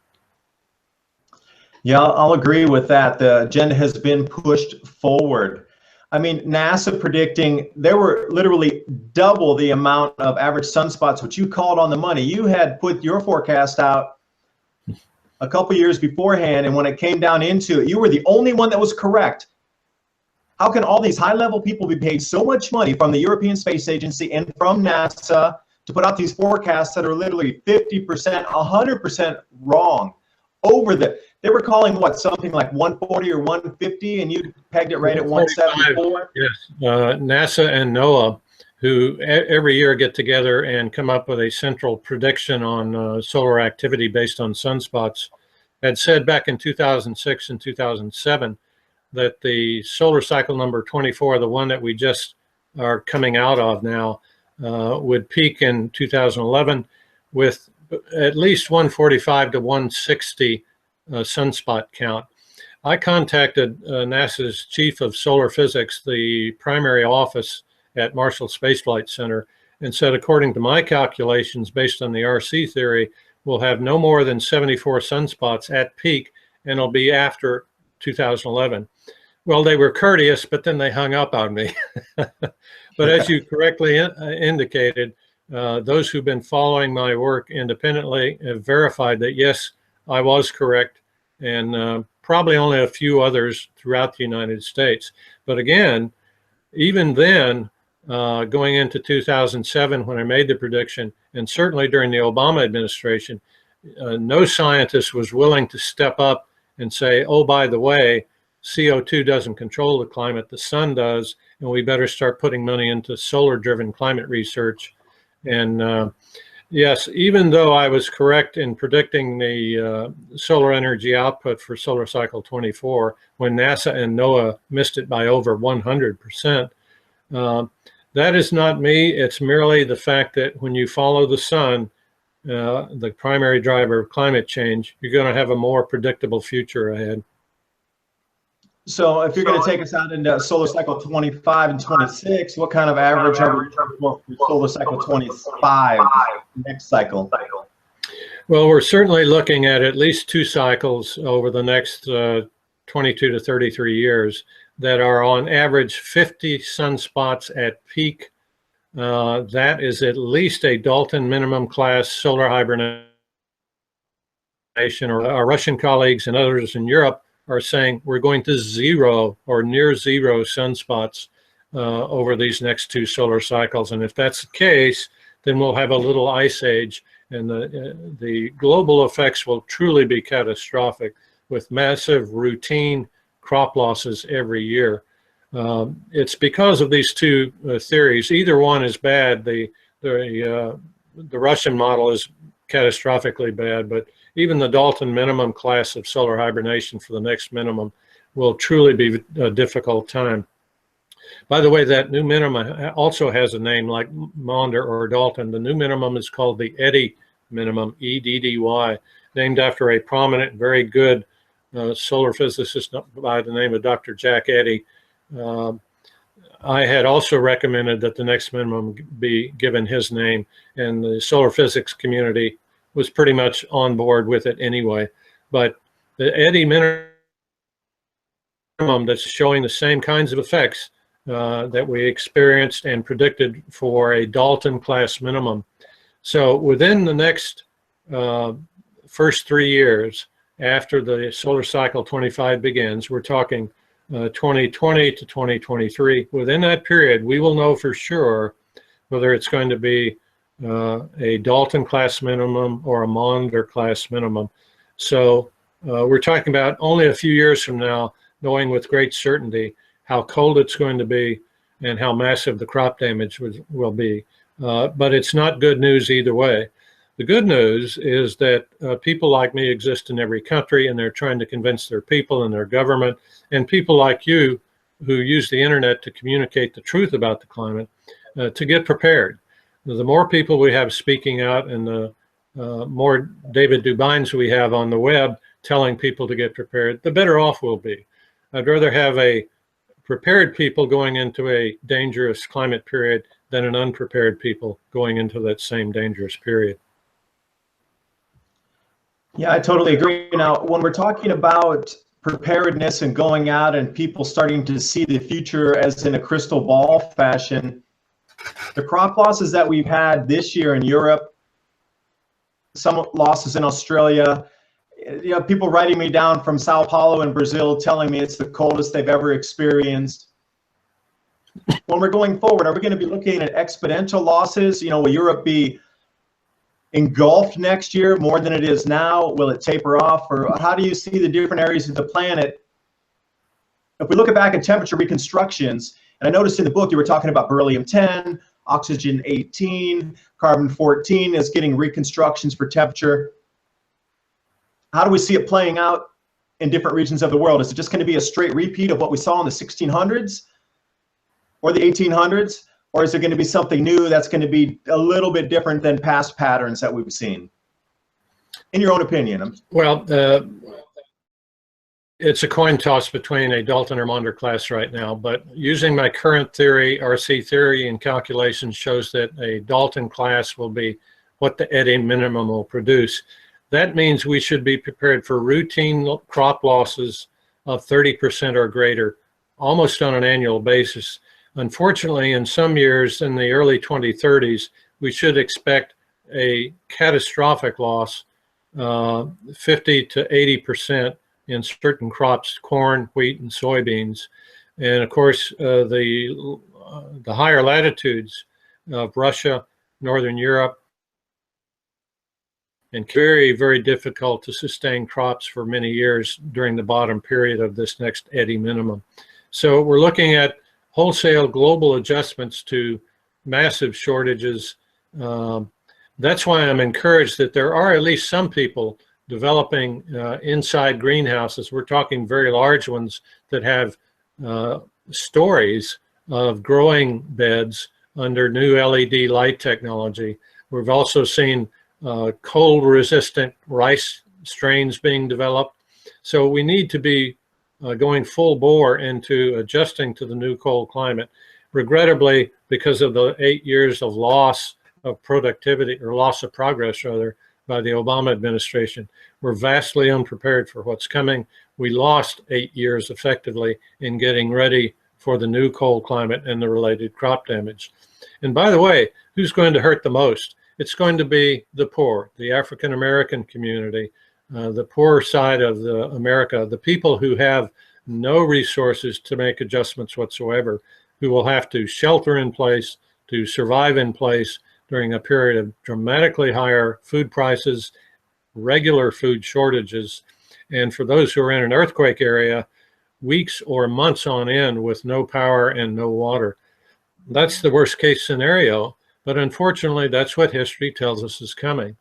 Yeah, I'll agree with that. The agenda has been pushed forward. I mean, NASA predicting there were literally double the amount of average sunspots, which you called on the money. You had put your forecast out a couple years beforehand, and when it came down into it, you were the only one that was correct. How can all these high-level people be paid so much money from the European Space Agency and from NASA to put out these forecasts that are literally 50%, 100% wrong? They were calling what, something like 140 or 150, and you pegged it right at 174? Yes, NASA and NOAA, who every year get together and come up with a central prediction on solar activity based on sunspots, had said back in 2006 and 2007 that the solar cycle number 24, the one that we just are coming out of now, would peak in 2011 with at least 145 to 160 sunspot count. I contacted NASA's chief of solar physics, the primary office at Marshall Space Flight Center, and said, according to my calculations based on the RC theory, we'll have no more than 74 sunspots at peak, and it'll be after 2011. Well, they were courteous, but then they hung up on me. But as you correctly indicated, those who've been following my work independently have verified that, yes, I was correct, and probably only a few others throughout the United States. But again, even then, going into 2007 when I made the prediction, and certainly during the Obama administration, no scientist was willing to step up and say, oh, by the way, CO2 doesn't control the climate, the sun does, and we better start putting money into solar-driven climate research. And yes, even though I was correct in predicting the solar energy output for solar cycle 24, when NASA and NOAA missed it by over 100%, that is not me. It's merely the fact that when you follow the sun, the primary driver of climate change, you're going to have a more predictable future ahead. So if you're going to take us out into solar cycle 25 and 26, what kind of average are we for solar cycle 25, next cycle? Well, we're certainly looking at least 2 cycles over the next 22 to 33 years. that are on average 50 sunspots at peak. That is at least a Dalton minimum class solar hibernation, or our Russian colleagues and others in Europe are saying we're going to zero or near zero sunspots over these next 2 solar cycles. And if that's the case, then we'll have a little ice age, and the global effects will truly be catastrophic, with massive routine crop losses every year. It's because of these 2 theories. Either one is bad. The Russian model is catastrophically bad, but even the Dalton minimum class of solar hibernation for the next minimum will truly be a difficult time. By the way, that new minimum also has a name like Maunder or Dalton. The new minimum is called the Eddy Minimum, EDDY, named after a prominent, very good solar physicist by the name of Dr. Jack Eddy. I had also recommended that the next minimum be given his name, and the solar physics community was pretty much on board with it anyway. But the Eddy minimum that's showing the same kinds of effects that we experienced and predicted for a Dalton class minimum. So within the next first 3 years after the solar cycle 25 begins, we're talking 2020 to 2023. Within that period, we will know for sure whether it's going to be a Dalton class minimum or a Maunder class minimum. So we're talking about only a few years from now, knowing with great certainty how cold it's going to be and how massive the crop damage will be. But it's not good news either way. The good news is that people like me exist in every country, and they're trying to convince their people and their government, and people like you who use the internet to communicate the truth about the climate, to get prepared. The more people we have speaking out, and the more David Dubines we have on the web telling people to get prepared, the better off we'll be. I'd rather have a prepared people going into a dangerous climate period than an unprepared people going into that same dangerous period. Yeah, I totally agree. Now, when we're talking about preparedness and going out and people starting to see the future as in a crystal ball fashion, the crop losses that we've had this year in Europe, some losses in Australia, you know, people writing me down from Sao Paulo in Brazil telling me it's the coldest they've ever experienced. When we're going forward, are we going to be looking at exponential losses? You know, will Europe be engulfed next year more than it is now? Will it taper off? Or how do you see the different areas of the planet? If we look back at temperature reconstructions, and I noticed in the book you were talking about beryllium-10, oxygen-18, carbon-14 is getting reconstructions for temperature. How do we see it playing out in different regions of the world? Is it just going to be a straight repeat of what we saw in the 1600s or the 1800s? Or is it going to be something new that's going to be a little bit different than past patterns that we've seen? In your own opinion. Well, it's a coin toss between a Dalton or Maunder class right now, but using my current theory, RC theory and calculations shows that a Dalton class will be what the Eddy minimum will produce. That means we should be prepared for routine crop losses of 30% or greater, almost on an annual basis. Unfortunately, in some years in the early 2030s, we should expect a catastrophic loss, 50 to 80% in certain crops, corn, wheat, and soybeans. And of course, the higher latitudes of Russia, Northern Europe, and very, very difficult to sustain crops for many years during the bottom period of this next Eddy minimum. So we're looking at wholesale global adjustments to massive shortages. That's why I'm encouraged that there are at least some people developing inside greenhouses. We're talking very large ones that have stories of growing beds under new LED light technology. We've also seen cold resistant rice strains being developed. So we need to be going full bore into adjusting to the new cold climate. Regrettably, because of the 8 years of loss of productivity, or loss of progress rather, by the Obama administration, we're vastly unprepared for what's coming. we lost 8 years effectively in getting ready for the new cold climate and the related crop damage. And by the way, who's going to hurt the most? It's going to be the poor, the African American community, the poor side of America, the people who have no resources to make adjustments whatsoever, who will have to shelter in place, to survive in place during a period of dramatically higher food prices, regular food shortages, and for those who are in an earthquake area, weeks or months on end with no power and no water. That's the worst case scenario, but unfortunately, that's what history tells us is coming.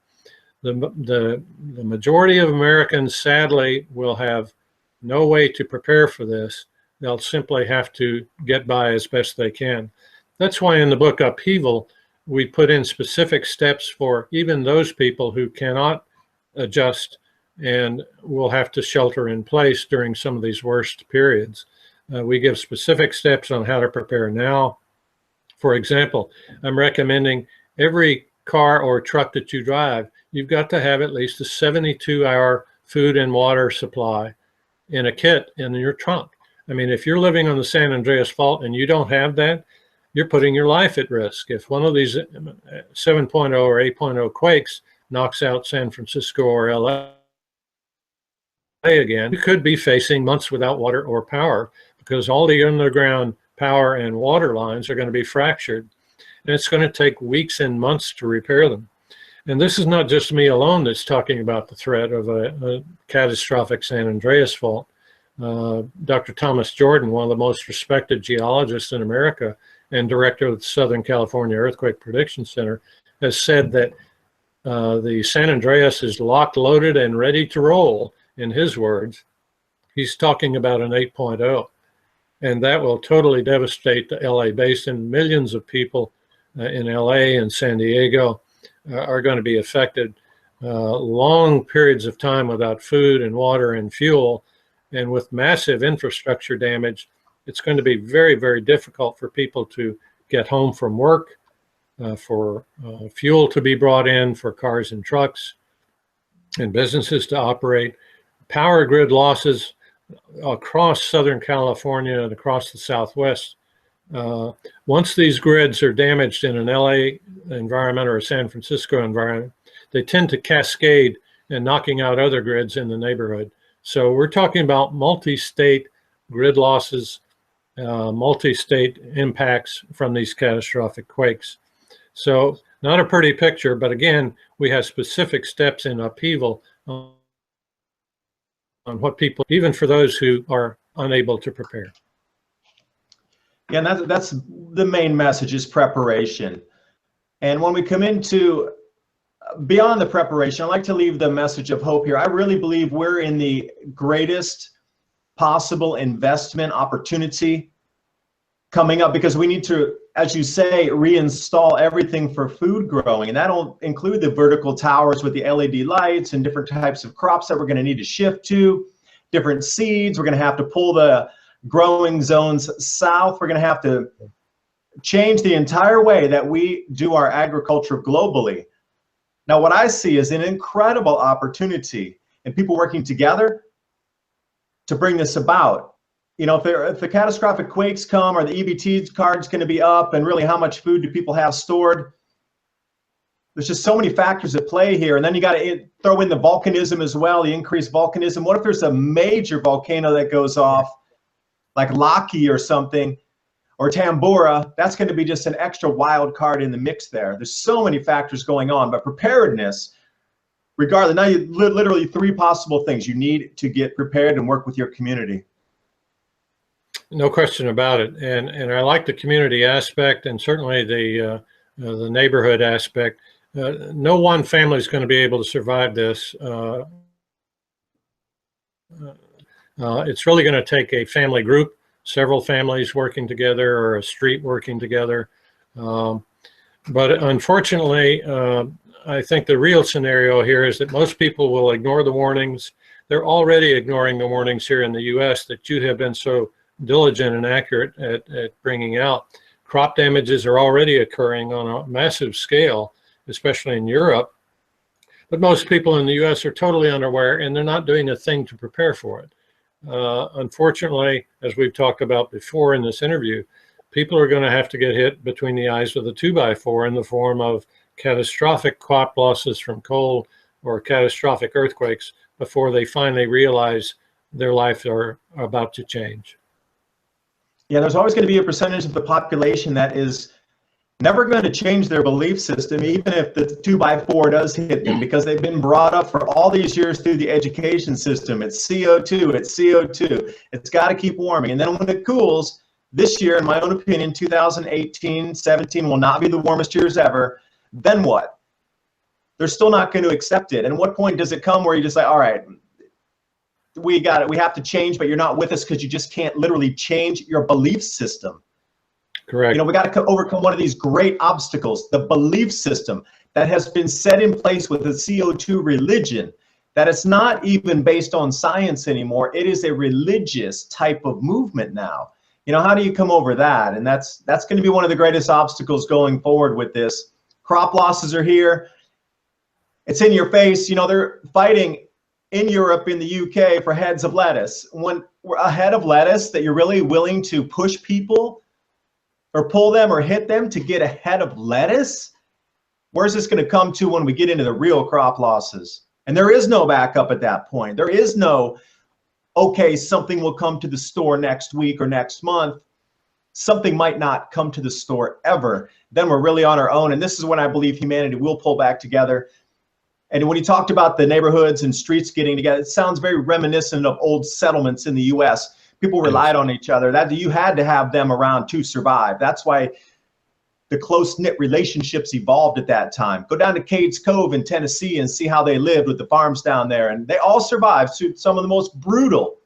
The majority of Americans, sadly, will have no way to prepare for this. They'll simply have to get by as best they can. That's why in the book Upheaval, we put in specific steps for even those people who cannot adjust and will have to shelter in place during some of these worst periods. We give specific steps on how to prepare now. For example, I'm recommending every car or truck that you drive, you've got to have at least a 72-hour food and water supply in a kit in your trunk. I mean, if you're living on the San Andreas Fault and you don't have that, you're putting your life at risk. If one of these 7.0 or 8.0 quakes knocks out San Francisco or LA again, you could be facing months without water or power because all the underground power and water lines are going to be fractured. And it's going to take weeks and months to repair them. And this is not just me alone that's talking about the threat of a catastrophic San Andreas fault. Dr. Thomas Jordan, one of the most respected geologists in America and director of the Southern California Earthquake Prediction Center, has said that the San Andreas is locked, loaded, and ready to roll, in his words. He's talking about an 8.0. And that will totally devastate the LA basin. Millions of people in LA and San Diego are going to be affected. Long periods of time without food and water and fuel, and with massive infrastructure damage, it's going to be very, very difficult for people to get home from work, for fuel to be brought in, for cars and trucks, and businesses to operate. Power grid losses across Southern California and across the Southwest. Once these grids are damaged in an LA environment or a San Francisco environment, they tend to cascade and knocking out other grids in the neighborhood. So we're talking about multi-state grid losses, multi-state impacts from these catastrophic quakes. So not a pretty picture, but again, we have specific steps in Upheaval on what people, even for those who are unable to prepare. Yeah, and that's the main message, is preparation. And when we come into beyond the preparation, I like to leave the message of hope here. I really believe we're in the greatest possible investment opportunity coming up, because we need to, as you say, reinstall everything for food growing. And that'll include the vertical towers with the LED lights and different types of crops that we're going to need to shift to, different seeds. We're going to have to pull the growing zones south. We're going to have to change the entire way that we do our agriculture globally. Now, what I see is an incredible opportunity in people working together to bring this about. You know, if the catastrophic quakes come, or the EBT card's going to be up, and really how much food do people have stored? There's just so many factors at play here. And then you got to throw in the volcanism as well, the increased volcanism. What if there's a major volcano that goes off, like Laki or something, or Tambora? That's going to be just an extra wild card in the mix there. There's so many factors going on, but preparedness, regardless, now you literally 3 possible things. You need to get prepared and work with your community. No question about it. And I like the community aspect, and certainly the neighborhood aspect. No one family is going to be able to survive this. It's really going to take a family group, several families working together, or a street working together. But unfortunately, I think the real scenario here is that most people will ignore the warnings. They're already ignoring the warnings here in the US that you have been so diligent and accurate at bringing out. Crop damages are already occurring on a massive scale, especially in Europe. But most people in the US are totally unaware, and they're not doing a thing to prepare for it. Unfortunately, as we've talked about before in this interview, people are going to have to get hit between the eyes with a 2x4 in the form of catastrophic crop losses from cold or catastrophic earthquakes before they finally realize their lives are about to change. Yeah, there's always going to be a percentage of the population that is never going to change their belief system, even if the 2x4 does hit them, because they've been brought up for all these years through the education system. It's CO2, it's CO2. It's got to keep warming. And then when it cools, this year, in my own opinion, 2018, 17 will not be the warmest years ever. Then what? They're still not going to accept it. And at what point does it come where you just like, all right, we got it, we have to change, but you're not with us because you just can't literally change your belief system. Correct. You know, we got to overcome one of these great obstacles, the belief system that has been set in place with the CO2 religion, that it's not even based on science anymore. It is a religious type of movement now. You know, how do you come over that? And that's going to be one of the greatest obstacles going forward with this. Crop losses are here. It's in your face. You know, they're fighting in Europe, in the UK, for heads of lettuce. When a head of lettuce that you're really willing to push people or pull them or hit them to get a head of lettuce, where's this going to come to when we get into the real crop losses? And there is no backup at that point. There is no, okay, something will come to the store next week or next month. Something might not come to the store ever. Then we're really on our own. And this is when I believe humanity will pull back together. And when you talked about the neighborhoods and streets getting together, it sounds very reminiscent of old settlements in the US. People relied on each other. That you had to have them around to survive. That's why the close-knit relationships evolved at that time. Go down to Cades Cove in Tennessee and see how they lived with the farms down there. And they all survived through some of the most brutal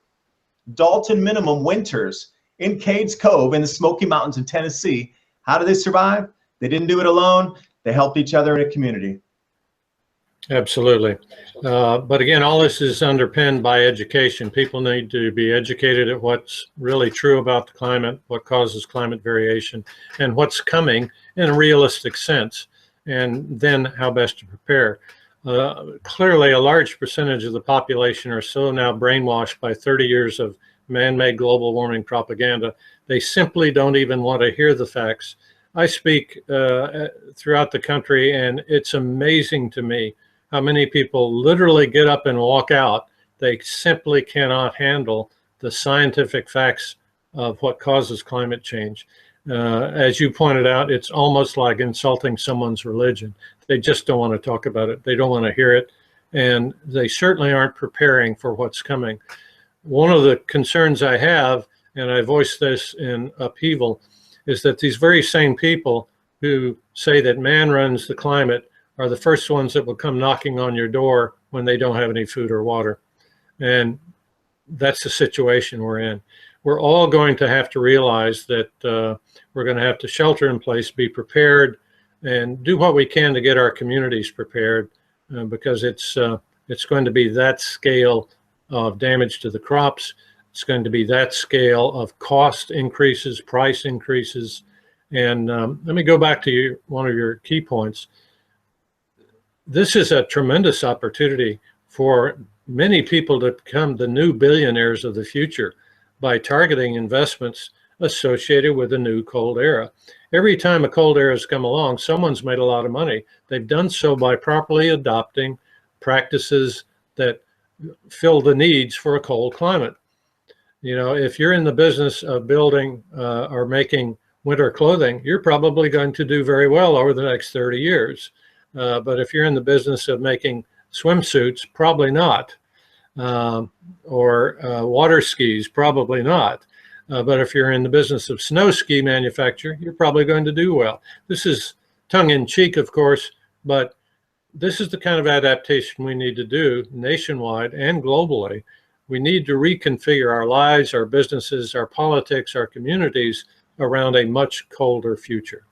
Dalton minimum winters in Cades Cove in the Smoky Mountains in Tennessee. How did they survive? They didn't do it alone. They helped each other in a community. Absolutely. But again, all this is underpinned by education. People need to be educated at what's really true about the climate, what causes climate variation, and what's coming in a realistic sense, and then how best to prepare. Clearly, a large percentage of the population are so now brainwashed by 30 years of man-made global warming propaganda, they simply don't even want to hear the facts. I speak throughout the country, and it's amazing to me how many people literally get up and walk out. They simply cannot handle the scientific facts of what causes climate change. As you pointed out, it's almost like insulting someone's religion. They just don't want to talk about it. They don't want to hear it. And they certainly aren't preparing for what's coming. One of the concerns I have, and I voiced this in Upheaval, is that these very same people who say that man runs the climate are the first ones that will come knocking on your door when they don't have any food or water. And that's the situation we're in. We're all going to have to realize that we're going to have to shelter in place, be prepared, and do what we can to get our communities prepared, because it's going to be that scale of damage to the crops. It's going to be that scale of cost increases, price increases. And let me go back to one of your key points. This is a tremendous opportunity for many people to become the new billionaires of the future by targeting investments associated with a new cold era. Every time a cold era has come along, someone's made a lot of money. They've done so by properly adopting practices that fill the needs for a cold climate. You know, if you're in the business of building or making winter clothing, you're probably going to do very well over the next 30 years. But if you're in the business of making swimsuits, probably not. Or water skis, probably not. But if you're in the business of snow ski manufacture, you're probably going to do well. This is tongue-in-cheek, of course, but this is the kind of adaptation we need to do nationwide and globally. We need to reconfigure our lives, our businesses, our politics, our communities around a much colder future.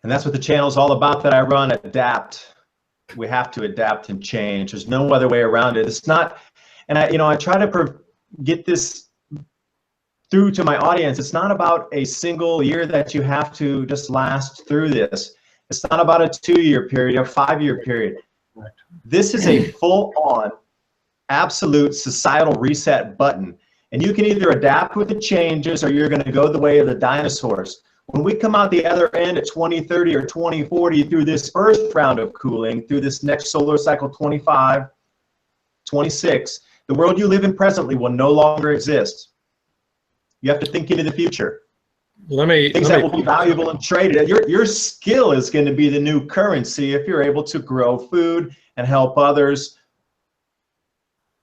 And that's what the channel is all about that I run, adapt. We have to adapt and change. There's no other way around it. It's not, and I try to get this through to my audience. It's not about a single year that you have to just last through this. It's not about a 2-year period or 5-year period. Right. This is a full-on absolute societal reset button. And you can either adapt with the changes or you're going to go the way of the dinosaurs. When we come out the other end at 2030 or 2040 through this first round of cooling, through this next solar cycle 25, 26, the world you live in presently will no longer exist. You have to think into the future. Things that will be valuable and traded. Your skill is going to be the new currency if you're able to grow food and help others.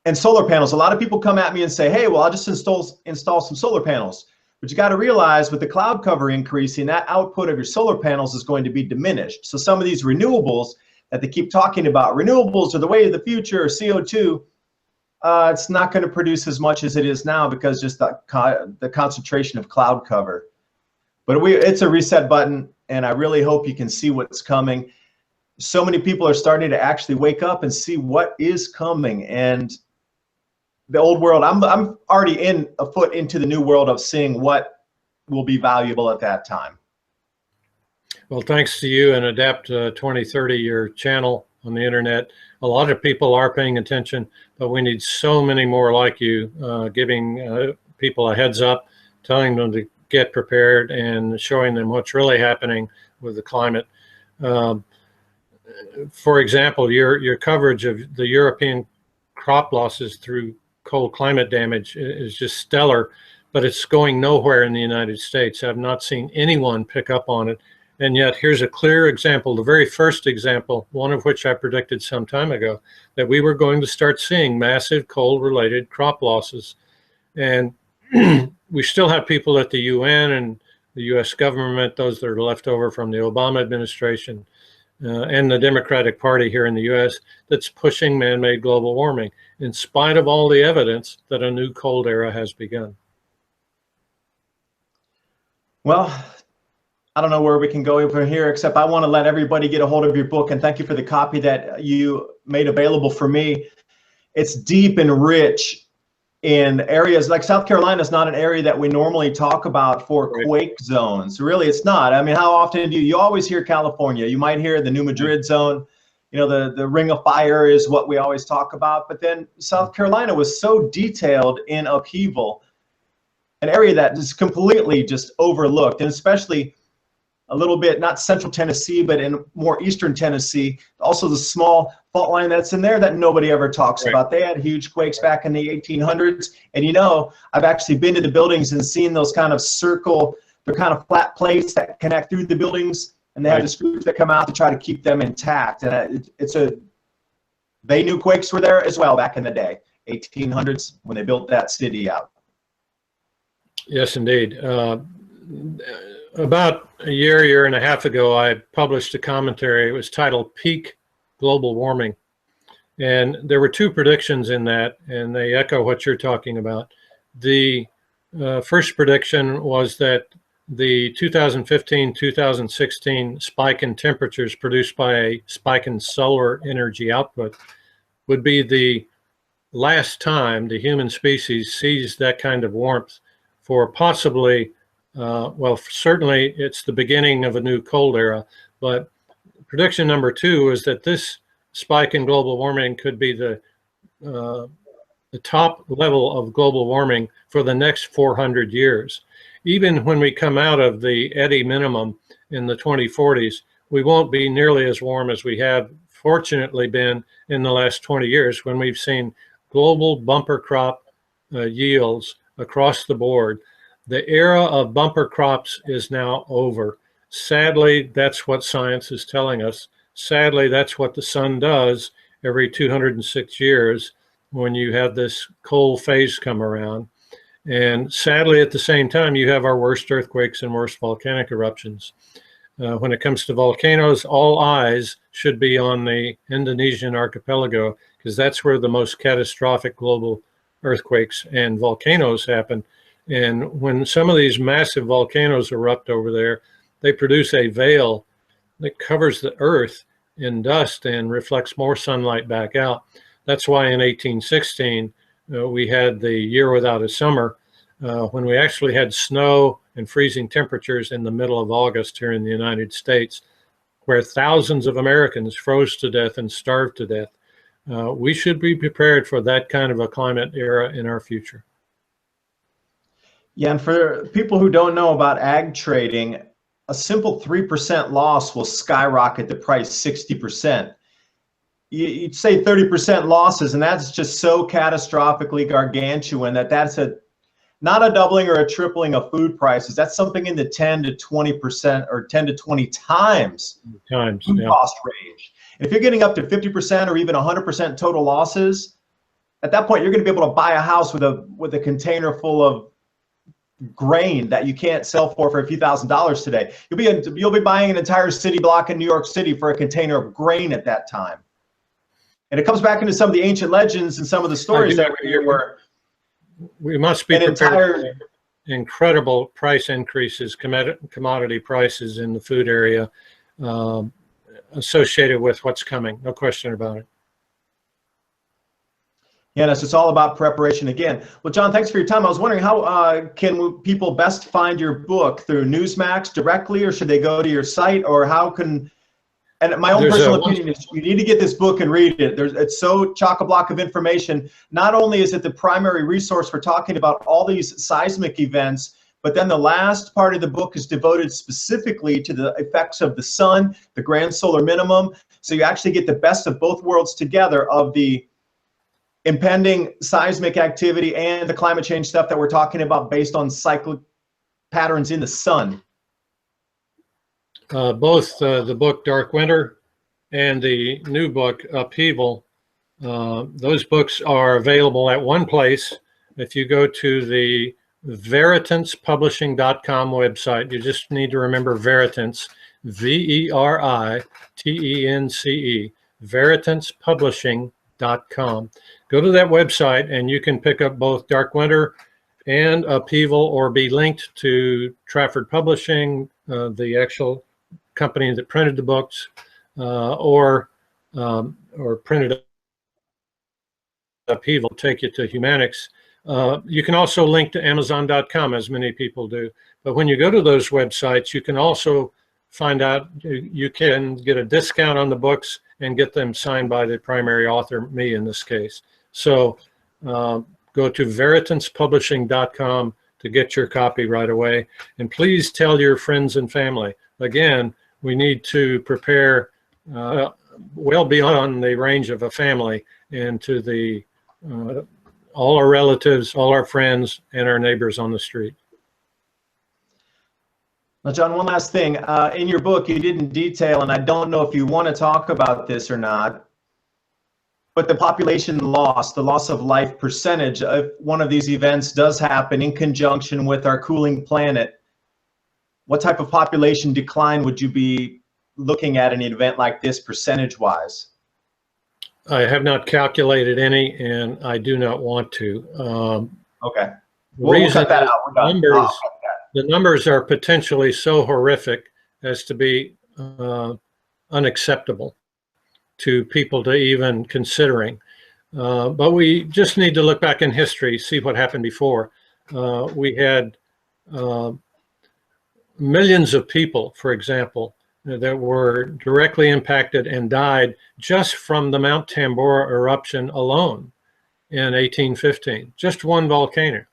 And solar panels, a lot of people come at me and say, hey, well, I'll just install some solar panels. But you got to realize with the cloud cover increasing, that output of your solar panels is going to be diminished. So some of these renewables that they keep talking about, renewables are the way of the future, or CO2, it's not going to produce as much as it is now because just the concentration of cloud cover. But it's a reset button, and I really hope you can see what's coming. So many people are starting to actually wake up and see what is coming. And the old world, I'm already a foot into the new world of seeing what will be valuable at that time. Well, thanks to you and Adapt 2030, your channel on the internet. A lot of people are paying attention, but we need so many more like you, giving people a heads up, telling them to get prepared and showing them what's really happening with the climate. For example, your coverage of the European crop losses through cold climate damage is just stellar, but it's going nowhere in the United States. I've not seen anyone pick up on it. And yet here's a clear example, the very first example, one of which I predicted some time ago, that we were going to start seeing massive cold-related crop losses. And we still have people at the UN and the US government, those that are left over from the Obama administration, and the Democratic Party here in the US, that's pushing man-made global warming, in spite of all the evidence that a new cold era has begun. Well, I don't know where we can go from here, except I want to let everybody get a hold of your book, and thank you for the copy that you made available for me. It's deep and rich in areas like South Carolina is not an area that we normally talk about for quake zones. Really, it's not. I mean, how often do you always hear California? You might hear the New Madrid zone. You know, the Ring of Fire is what we always talk about. But then South Carolina was so detailed in upheaval, an area that is completely just overlooked, and especially a little bit, not central Tennessee, but in more eastern Tennessee, also the small fault line that's in there that nobody ever talks about. They had huge quakes back in the 1800s. And you know, I've actually been to the buildings and seen those kind of they're kind of flat plates that connect through the buildings, and they have the screws that come out to try to keep them intact. And they knew quakes were there as well back in the day, 1800s, when they built that city out. Yes, indeed. About a year and a half ago, I published a commentary. It was titled Peak Global Warming. And there were two predictions in that, and they echo what you're talking about. The first prediction was that the 2015-2016 spike in temperatures produced by a spike in solar energy output would be the last time the human species sees that kind of warmth for possibly well, certainly it's the beginning of a new cold era, but prediction number two is that this spike in global warming could be the top level of global warming for the next 400 years. Even when we come out of the Eddy Minimum in the 2040s, we won't be nearly as warm as we have fortunately been in the last 20 years, when we've seen global bumper crop yields across the board. The era of bumper crops is now over. Sadly, that's what science is telling us. Sadly, that's what the sun does every 206 years when you have this cold phase come around. And sadly, at the same time, you have our worst earthquakes and worst volcanic eruptions. When it comes to volcanoes, all eyes should be on the Indonesian archipelago, because that's where the most catastrophic global earthquakes and volcanoes happen. And when some of these massive volcanoes erupt over there, they produce a veil that covers the earth in dust and reflects more sunlight back out. That's why in 1816, we had the year without a summer, when we actually had snow and freezing temperatures in the middle of August here in the United States, where thousands of Americans froze to death and starved to death. we should be prepared for that kind of a climate era in our future. Yeah, and for people who don't know about ag trading, a simple 3% loss will skyrocket the price 60%. You'd say 30% losses, and that's just so catastrophically gargantuan that that's not a doubling or a tripling of food prices. That's something in the 10 to 20% or 10 to 20 times food cost range. And if you're getting up to 50% or even 100% total losses, at that point, you're going to be able to buy a house with a container full of grain that you can't sell for a few $1,000s today. You'll be buying an entire city block in New York City for a container of grain at that time. And it comes back into some of the ancient legends and some of the stories that we hear where we must be prepared for incredible price increases, commodity prices in the food area associated with what's coming. No question about it. Yeah, it's all about preparation again. Well, John, thanks for your time. I was wondering, how can people best find your book? Through Newsmax directly, or should they go to your site, or how can? And my own personal opinion is you need to get this book and read it. It's so chock-a-block of information. Not only is it the primary resource for talking about all these seismic events, but then the last part of the book is devoted specifically to the effects of the sun, the grand solar minimum. So you actually get the best of both worlds together, of the impending seismic activity and the climate change stuff that we're talking about based on cyclic patterns in the sun. Both the book Dark Winter and the new book Upheaval, those books are available at one place. If you go to the veritanspublishing.com website, you just need to remember Veritance, V-E-R-I-T-E-N-C-E, veritanspublishing.com. Go to that website and you can pick up both Dark Winter and Upheaval, or be linked to Trafford Publishing, the actual company that printed the books, or printed Upheaval, take you to Humanics. You can also link to Amazon.com, as many people do. But when you go to those websites, you can also find out you can get a discount on the books and get them signed by the primary author, me in this case. So go to veritanspublishing.com to get your copy right away. And please tell your friends and family. Again, we need to prepare well beyond the range of a family, and to the all our relatives, all our friends, and our neighbors on the street. Now, John, one last thing. In your book, you didn't detail, and I don't know if you want to talk about this or not, but the population loss, the loss of life percentage of one of these events does happen in conjunction with our cooling planet. What type of population decline would you be looking at in an event like this, percentage-wise? I have not calculated any, and I do not want to. Okay. We'll cut that out. We're done. The numbers are potentially so horrific as to be unacceptable to people to even considering. But we just need to look back in history, see what happened before. We had millions of people, for example, that were directly impacted and died just from the Mount Tambora eruption alone in 1815, just one volcano.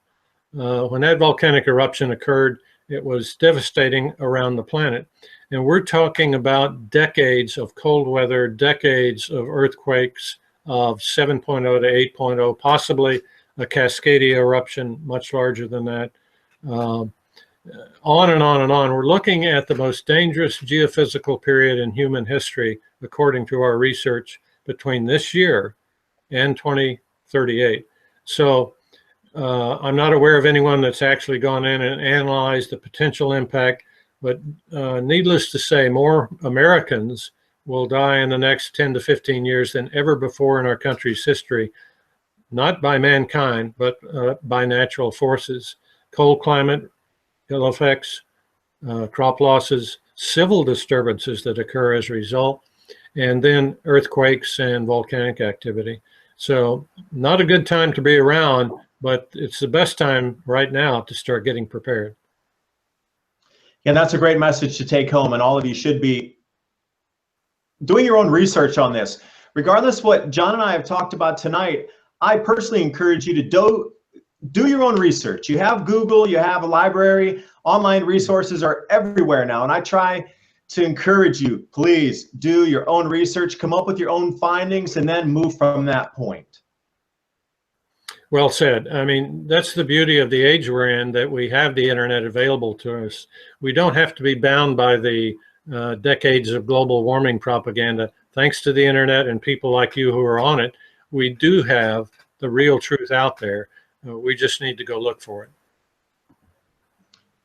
When that volcanic eruption occurred, it was devastating around the planet. And we're talking about decades of cold weather, decades of earthquakes of 7.0 to 8.0, possibly a Cascadia eruption much larger than that. On and on and on. We're looking at the most dangerous geophysical period in human history, according to our research, between this year and 2038. So I'm not aware of anyone that's actually gone in and analyzed the potential impact, but needless to say, more Americans will die in the next 10 to 15 years than ever before in our country's history, not by mankind, but by natural forces. Cold climate, ill effects, crop losses, civil disturbances that occur as a result, and then earthquakes and volcanic activity. So not a good time to be around, but it's the best time right now to start getting prepared. Yeah, that's a great message to take home, and all of you should be doing your own research on this. regardless what John and I have talked about tonight, I personally encourage you to do your own research. You have Google, you have a library, online resources are everywhere now. And I try to encourage you, please do your own research, come up with your own findings, and then move from that point. Well said. I mean, that's the beauty of the age we're in, that we have the internet available to us. We don't have to be bound by the decades of global warming propaganda. Thanks to the internet and people like you who are on it, we do have the real truth out there. We just need to go look for it.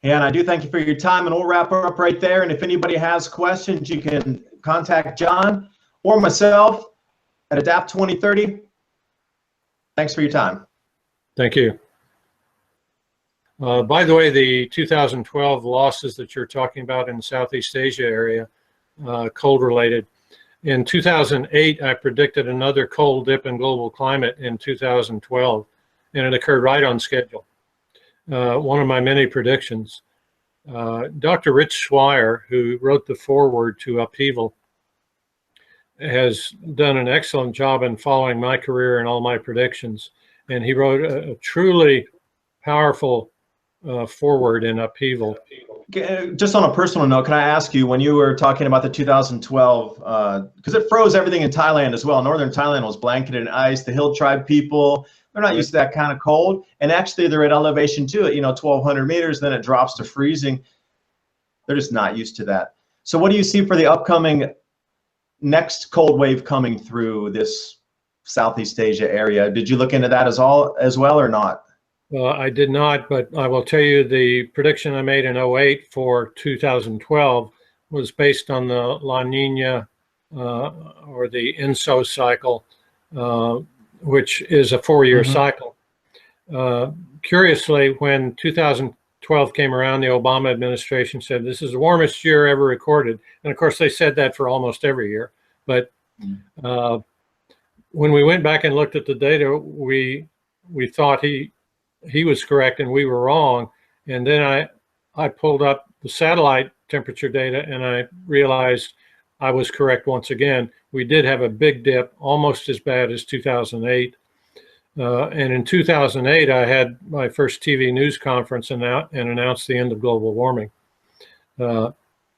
And I do thank you for your time, and we'll wrap up right there. And if anybody has questions, you can contact John or myself at Adapt 2030. Thanks for your time. Thank you. By the way, the 2012 losses that you're talking about in the Southeast Asia area, cold related. In 2008, I predicted another cold dip in global climate in 2012, and it occurred right on schedule. One of my many predictions. Dr. Rich Schweier, who wrote the foreword to Upheaval, has done an excellent job in following my career and all my predictions. And he wrote a truly powerful foreword in Upheaval. Just on a personal note, can I ask you, when you were talking about the 2012, because it froze everything in Thailand as well. Northern Thailand was blanketed in ice. The hill tribe people, they're not used to that kind of cold. And actually, they're at elevation too, at 1,200 meters. Then it drops to freezing. They're just not used to that. So what do you see for the upcoming next cold wave coming through this Southeast Asia area? Did you look into that as well or not? Well, I did not, but I will tell you the prediction I made in 08 for 2012 was based on the La Nina or the INSO cycle, which is a 4-year cycle. Curiously, when 2012 came around, the Obama administration said this is the warmest year ever recorded. And of course, they said that for almost every year. But when we went back and looked at the data, we thought he was correct and we were wrong. And then I pulled up the satellite temperature data and I realized I was correct once again. We did have a big dip, almost as bad as 2008. And in 2008, I had my first TV news conference and announced the end of global warming.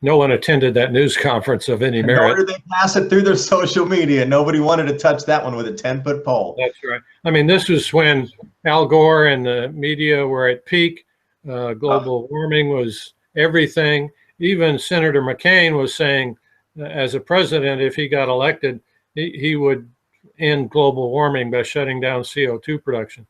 No one attended that news conference of any merit. Nor did they pass it through their social media. Nobody wanted to touch that one with a 10-foot pole. That's right. I mean, this was when Al Gore and the media were at peak. Global warming was everything. Even Senator McCain was saying, as a president, if he got elected, he would end global warming by shutting down CO2 production.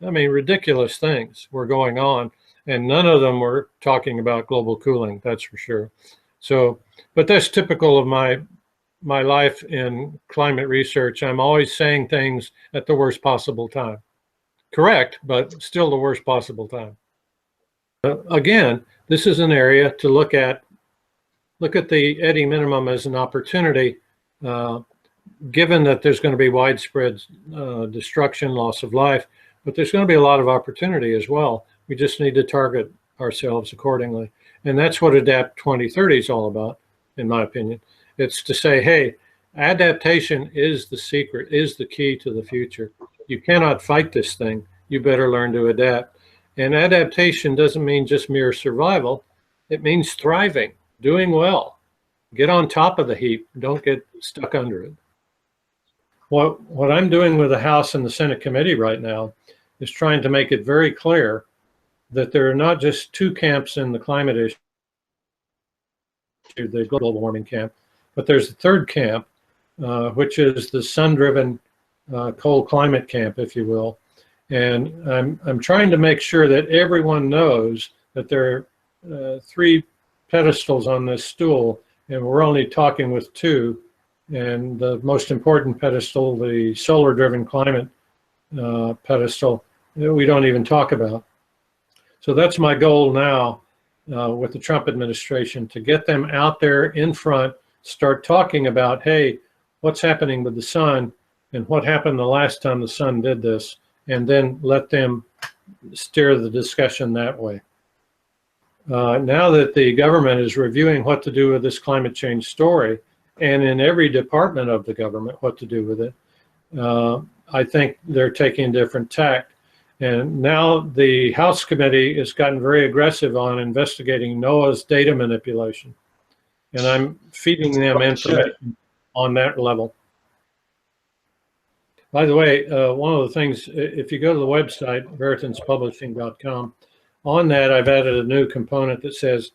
I mean, ridiculous things were going on. And none of them were talking about global cooling, that's for sure. So, but that's typical of my life in climate research. I'm always saying things at the worst possible time. Correct, but still the worst possible time. Again, this is an area to look at the Eddy Minimum as an opportunity, given that there's going to be widespread destruction, loss of life, but there's going to be a lot of opportunity as well. We just need to target ourselves accordingly. And that's what Adapt 2030 is all about, in my opinion. It's to say, hey, adaptation is the secret, is the key to the future. You cannot fight this thing. You better learn to adapt. And adaptation doesn't mean just mere survival. It means thriving, doing well. Get on top of the heap. Don't get stuck under it. What I'm doing with the House and the Senate committee right now is trying to make it very clear that there are not just two camps in the climate issue, the global warming camp, but there's a third camp, which is the sun-driven cold climate camp, if you will. And I'm trying to make sure that everyone knows that there are 3 pedestals on this stool, and we're only talking with 2. And the most important pedestal, the solar-driven climate pedestal, we don't even talk about. So that's my goal now with the Trump administration, to get them out there in front, start talking about, hey, what's happening with the sun and what happened the last time the sun did this, and then let them steer the discussion that way. Now that the government is reviewing what to do with this climate change story, and in every department of the government what to do with it. I think they're taking different tact. And now the House committee has gotten very aggressive on investigating NOAA's data manipulation. And I'm feeding them information on that level. By the way, one of the things, if you go to the website, veritanspublishing.com, on that I've added a new component that says,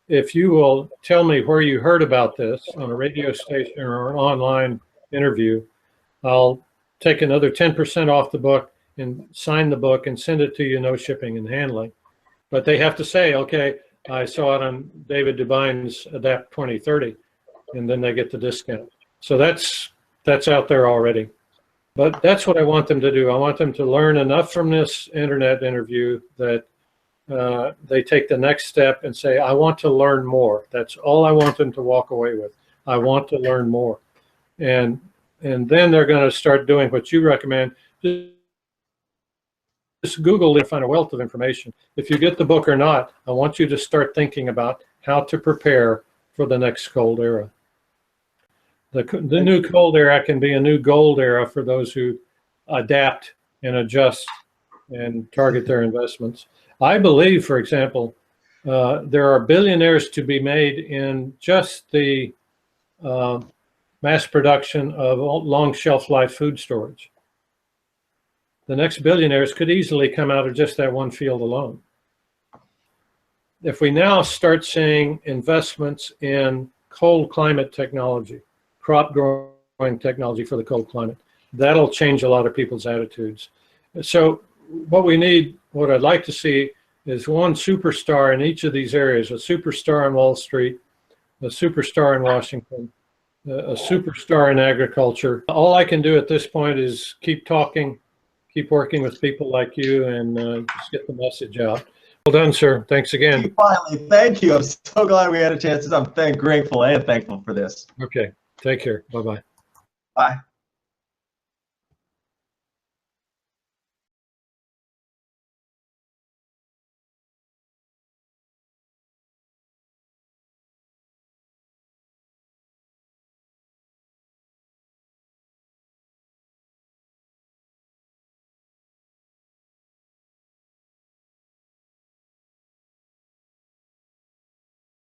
if you will tell me where you heard about this on a radio station or an online interview, I'll take another 10% off the book and sign the book and send it to you, no shipping and handling. But they have to say, okay, I saw it on David Dubine's Adapt 2030, and then they get the discount. So that's out there already. But that's what I want them to do. I want them to learn enough from this internet interview that they take the next step and say, I want to learn more. That's all I want them to walk away with. I want to learn more. And then they're going to start doing what you recommend. Just Google and find a wealth of information. If you get the book or not, I want you to start thinking about how to prepare for the next cold era. The new cold era can be a new gold era for those who adapt and adjust and target their investments. I believe, for example, there are billionaires to be made in just the mass production of long shelf life food storage. The next billionaires could easily come out of just that one field alone. If we now start seeing investments in cold climate technology, crop growing technology for the cold climate, that'll change a lot of people's attitudes. So what we need, what I'd like to see, is one superstar in each of these areas: a superstar in Wall Street, a superstar in Washington, a superstar in agriculture. All I can do at this point is keep talking, keep working with people like you, and just get the message out. Well done, sir. Thanks again. Finally, thank you. I'm so glad we had a chance. I'm grateful and thankful for this. Okay. Take care. Bye-bye. Bye.